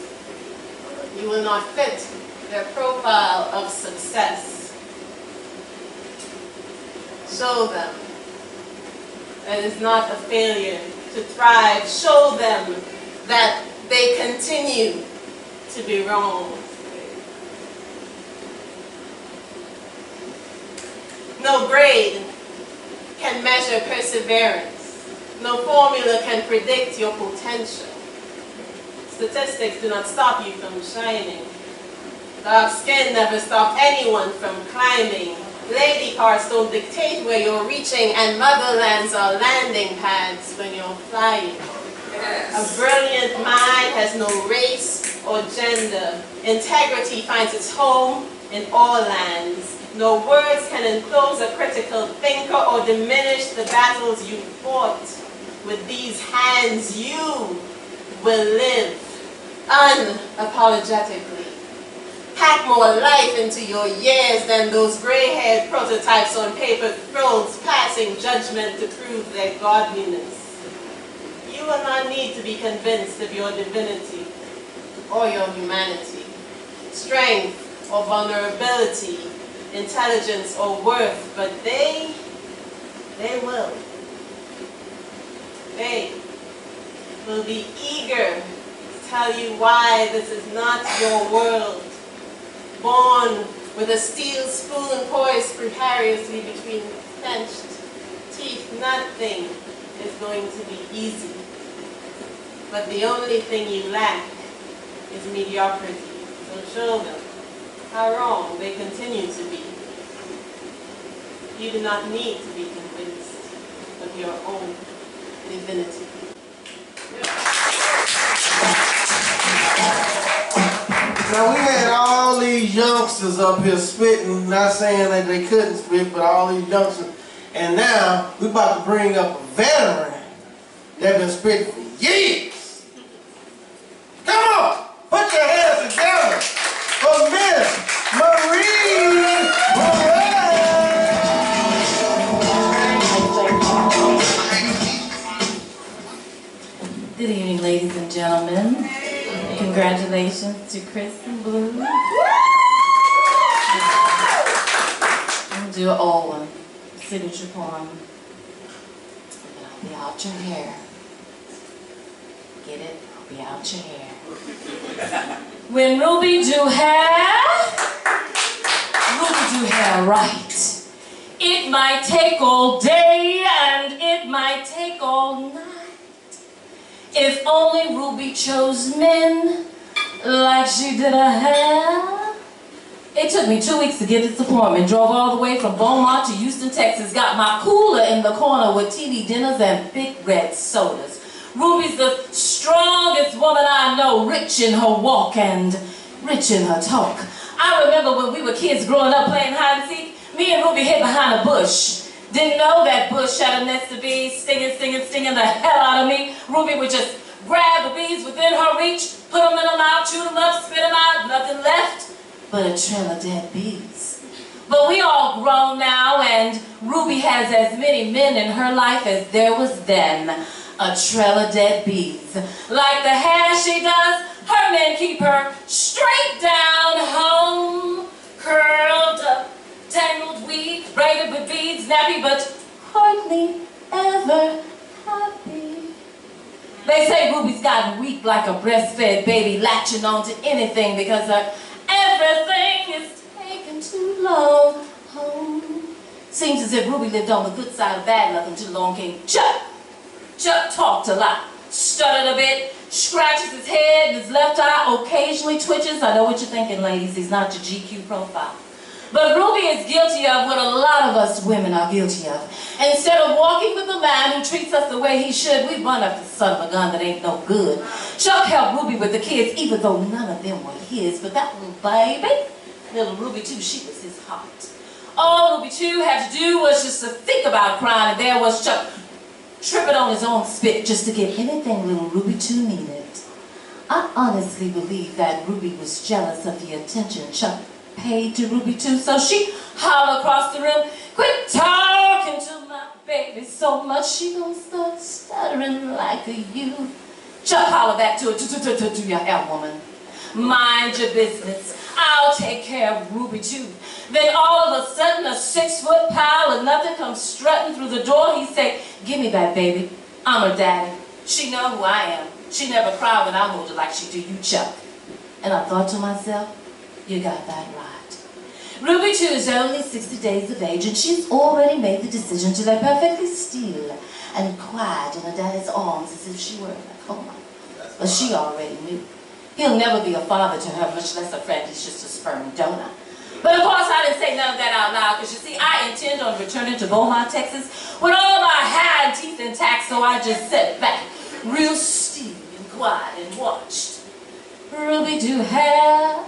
Speaker 19: You will not fit their profile of success. Show them that it's not a failure to thrive. Show them that they continue to be wrong. No grade can measure perseverance. No formula can predict your potential. Statistics do not stop you from shining. Dark skin never stopped anyone from climbing. Lady cars don't dictate where you're reaching, and motherlands are landing pads when you're flying. A brilliant mind has no race or gender. Integrity finds its home in all lands. No words can enclose a critical thinker or diminish the battles you fought. With these hands, you will live unapologetically. Pack more life into your years than those gray-haired prototypes on paper thrones passing judgment to prove their godliness. You will not need to be convinced of your divinity or your humanity, strength or vulnerability, intelligence or worth, but they will. They will be eager to tell you why this is not your world. Born with a steel spoon poised precariously between clenched teeth, nothing is going to be easy. But the only thing you lack is mediocrity. So show them how wrong they continue to be. You do not need to be convinced of your own divinity.
Speaker 1: Now we had all these youngsters up here spitting, not saying that they couldn't spit, but all these youngsters. And now we about to bring up a veteran that been spitting for years. Come on, put your hands together for Miss Marie Boulet.
Speaker 20: Good evening, ladies and gentlemen. Congratulations to Chris and Blue. We'll do an old one, signature poem. I'll be out your hair. Get it? I'll be out your hair. When Ruby do hair right. It might take all day and it might take all night. If only Ruby chose men like she did her hair. It took me 2 weeks to get this appointment. Drove all the way from Beaumont to Houston, Texas. Got my cooler in the corner with TV dinners and big red sodas. Ruby's the strongest woman I know, rich in her walk and rich in her talk. I remember when we were kids growing up playing hide and seek, me and Ruby hid behind a bush. Didn't know that bush had a nest of bees, stinging the hell out of me. Ruby would just grab the bees within her reach, put them in her mouth, chew them up, spit them out, nothing left but a trail of dead bees. But we all grown now, and Ruby has as many men in her life as there was then. A trail of dead bees. Like the hair she does, her men keep her straight down home, curled up, tangled weed, braided with beads, nappy, but hardly ever happy. They say Ruby's gotten weak like a breastfed baby, latching on to anything because everything is taking too long home. Seems as if Ruby lived on the good side of bad luck until along came Chuck. Chuck talked a lot, stuttered a bit, scratches his head, and his left eye occasionally twitches. I know what you're thinking, ladies, he's not your GQ profile. But Ruby is guilty of what a lot of us women are guilty of. Instead of walking with a man who treats us the way he should, we run after the son of a gun that ain't no good. Chuck helped Ruby with the kids, even though none of them were his. But that little baby, little Ruby too, she was his heart. All Ruby too had to do was just to think about crying, and there was Chuck tripping on his own spit just to get anything little Ruby too needed. I honestly believe that Ruby was jealous of the attention Chuck paid to Ruby too, so she hollered across the room, "Quit talking to my baby so much, she gonna start stuttering like a youth." Chuck hollered back to her, "Do your hair, woman. Mind your business. I'll take care of Ruby too." Then all of a sudden, a 6-foot pile of nothing comes strutting through the door. He said, "Give me that baby. I'm her daddy. She know who I am. She never cried when I moved her like she do you, Chuck." And I thought to myself, you got that right. Ruby too is only 60 days of age, and she's already made the decision to lay perfectly still and quiet in her daddy's arms as if she were in a coma. But she already knew. He'll never be a father to her, much less a friend. He's just a sperm donor. But of course, I didn't say none of that out loud, because you see, I intend on returning to Beaumont, Texas, with all my hair and teeth intact, so I just sat back, real still and quiet, and watched Ruby do hair.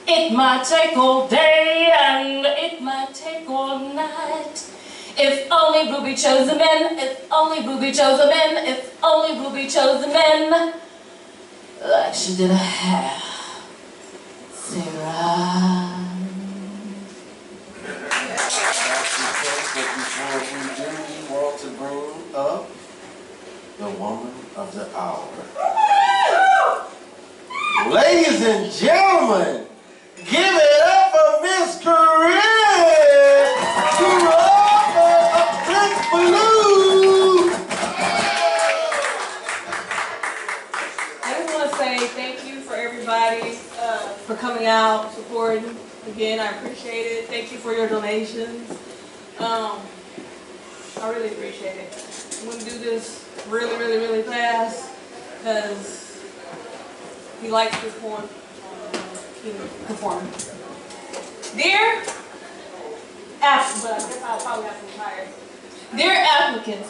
Speaker 20: It might take all day, and it might take all night. If only Ruby chose a man, if only Ruby chose a man, if only Ruby chose a man, like she did her hair. Sarah.
Speaker 9: Before we do, we want to bring up the woman of the hour. Ladies and gentlemen, give it up for Miss Chris of Prince Blue.
Speaker 2: I just want to say thank you for everybody for coming out, supporting. Again, I appreciate it. Thank you for your donations. I really appreciate it. I'm going to do this really, really, really fast because he likes this point. Performing. Dear applicants, but I guess I'll probably have some tired. Dear applicants,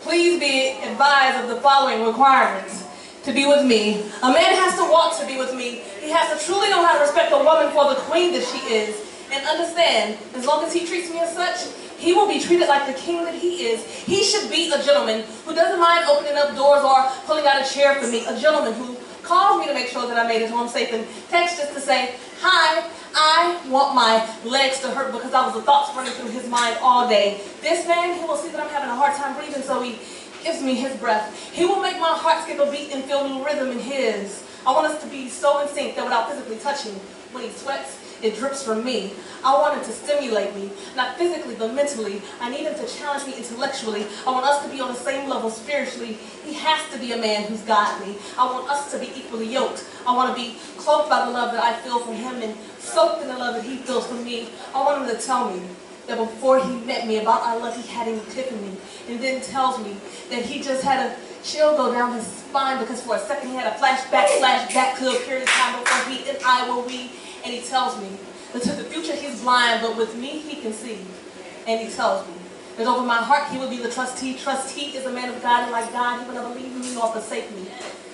Speaker 2: please be advised of the following requirements to be with me. A man has to want to be with me. He has to truly know how to respect a woman for the queen that she is, and understand, as long as he treats me as such, he will be treated like the king that he is. He should be a gentleman who doesn't mind opening up doors or pulling out a chair for me. A gentleman who calls me to make sure that I made it home safe and texts just to say, hi, I want my legs to hurt because I was the thoughts running through his mind all day. This man, he will see that I'm having a hard time breathing, so he gives me his breath. He will make my heart skip a beat and feel new rhythm in his. I want us to be so in sync that without physically touching, when he sweats, it drips from me. I want him to stimulate me, not physically, but mentally. I need him to challenge me intellectually. I want us to be on the same level spiritually. He has to be a man who's godly. I want us to be equally yoked. I want to be cloaked by the love that I feel from him and soaked in the love that he feels from me. I want him to tell me that before he met me about our love, he had an epiphany, and then tells me that he just had a chill go down his spine because for a second he had a flashback to a period of time before he and I were we. And he tells me that to the future he's blind, but with me he can see. And he tells me that over my heart he will be the trustee. Trustee is a man of God, and like God, he will never leave me nor forsake me.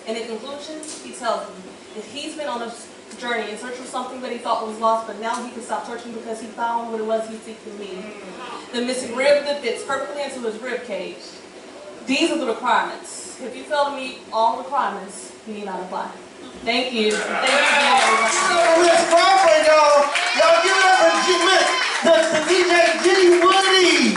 Speaker 2: And in conclusion, he tells me that he's been on a journey in search of something that he thought was lost, but now he can stop searching because he found what it was he seeked in me. The missing rib that fits perfectly into his rib cage. These are the requirements. If you fail to meet all requirements, you need not apply. Thank you. Thank you.
Speaker 9: Miss Crawford, y'all. Y'all give it up for DJ G. Woody.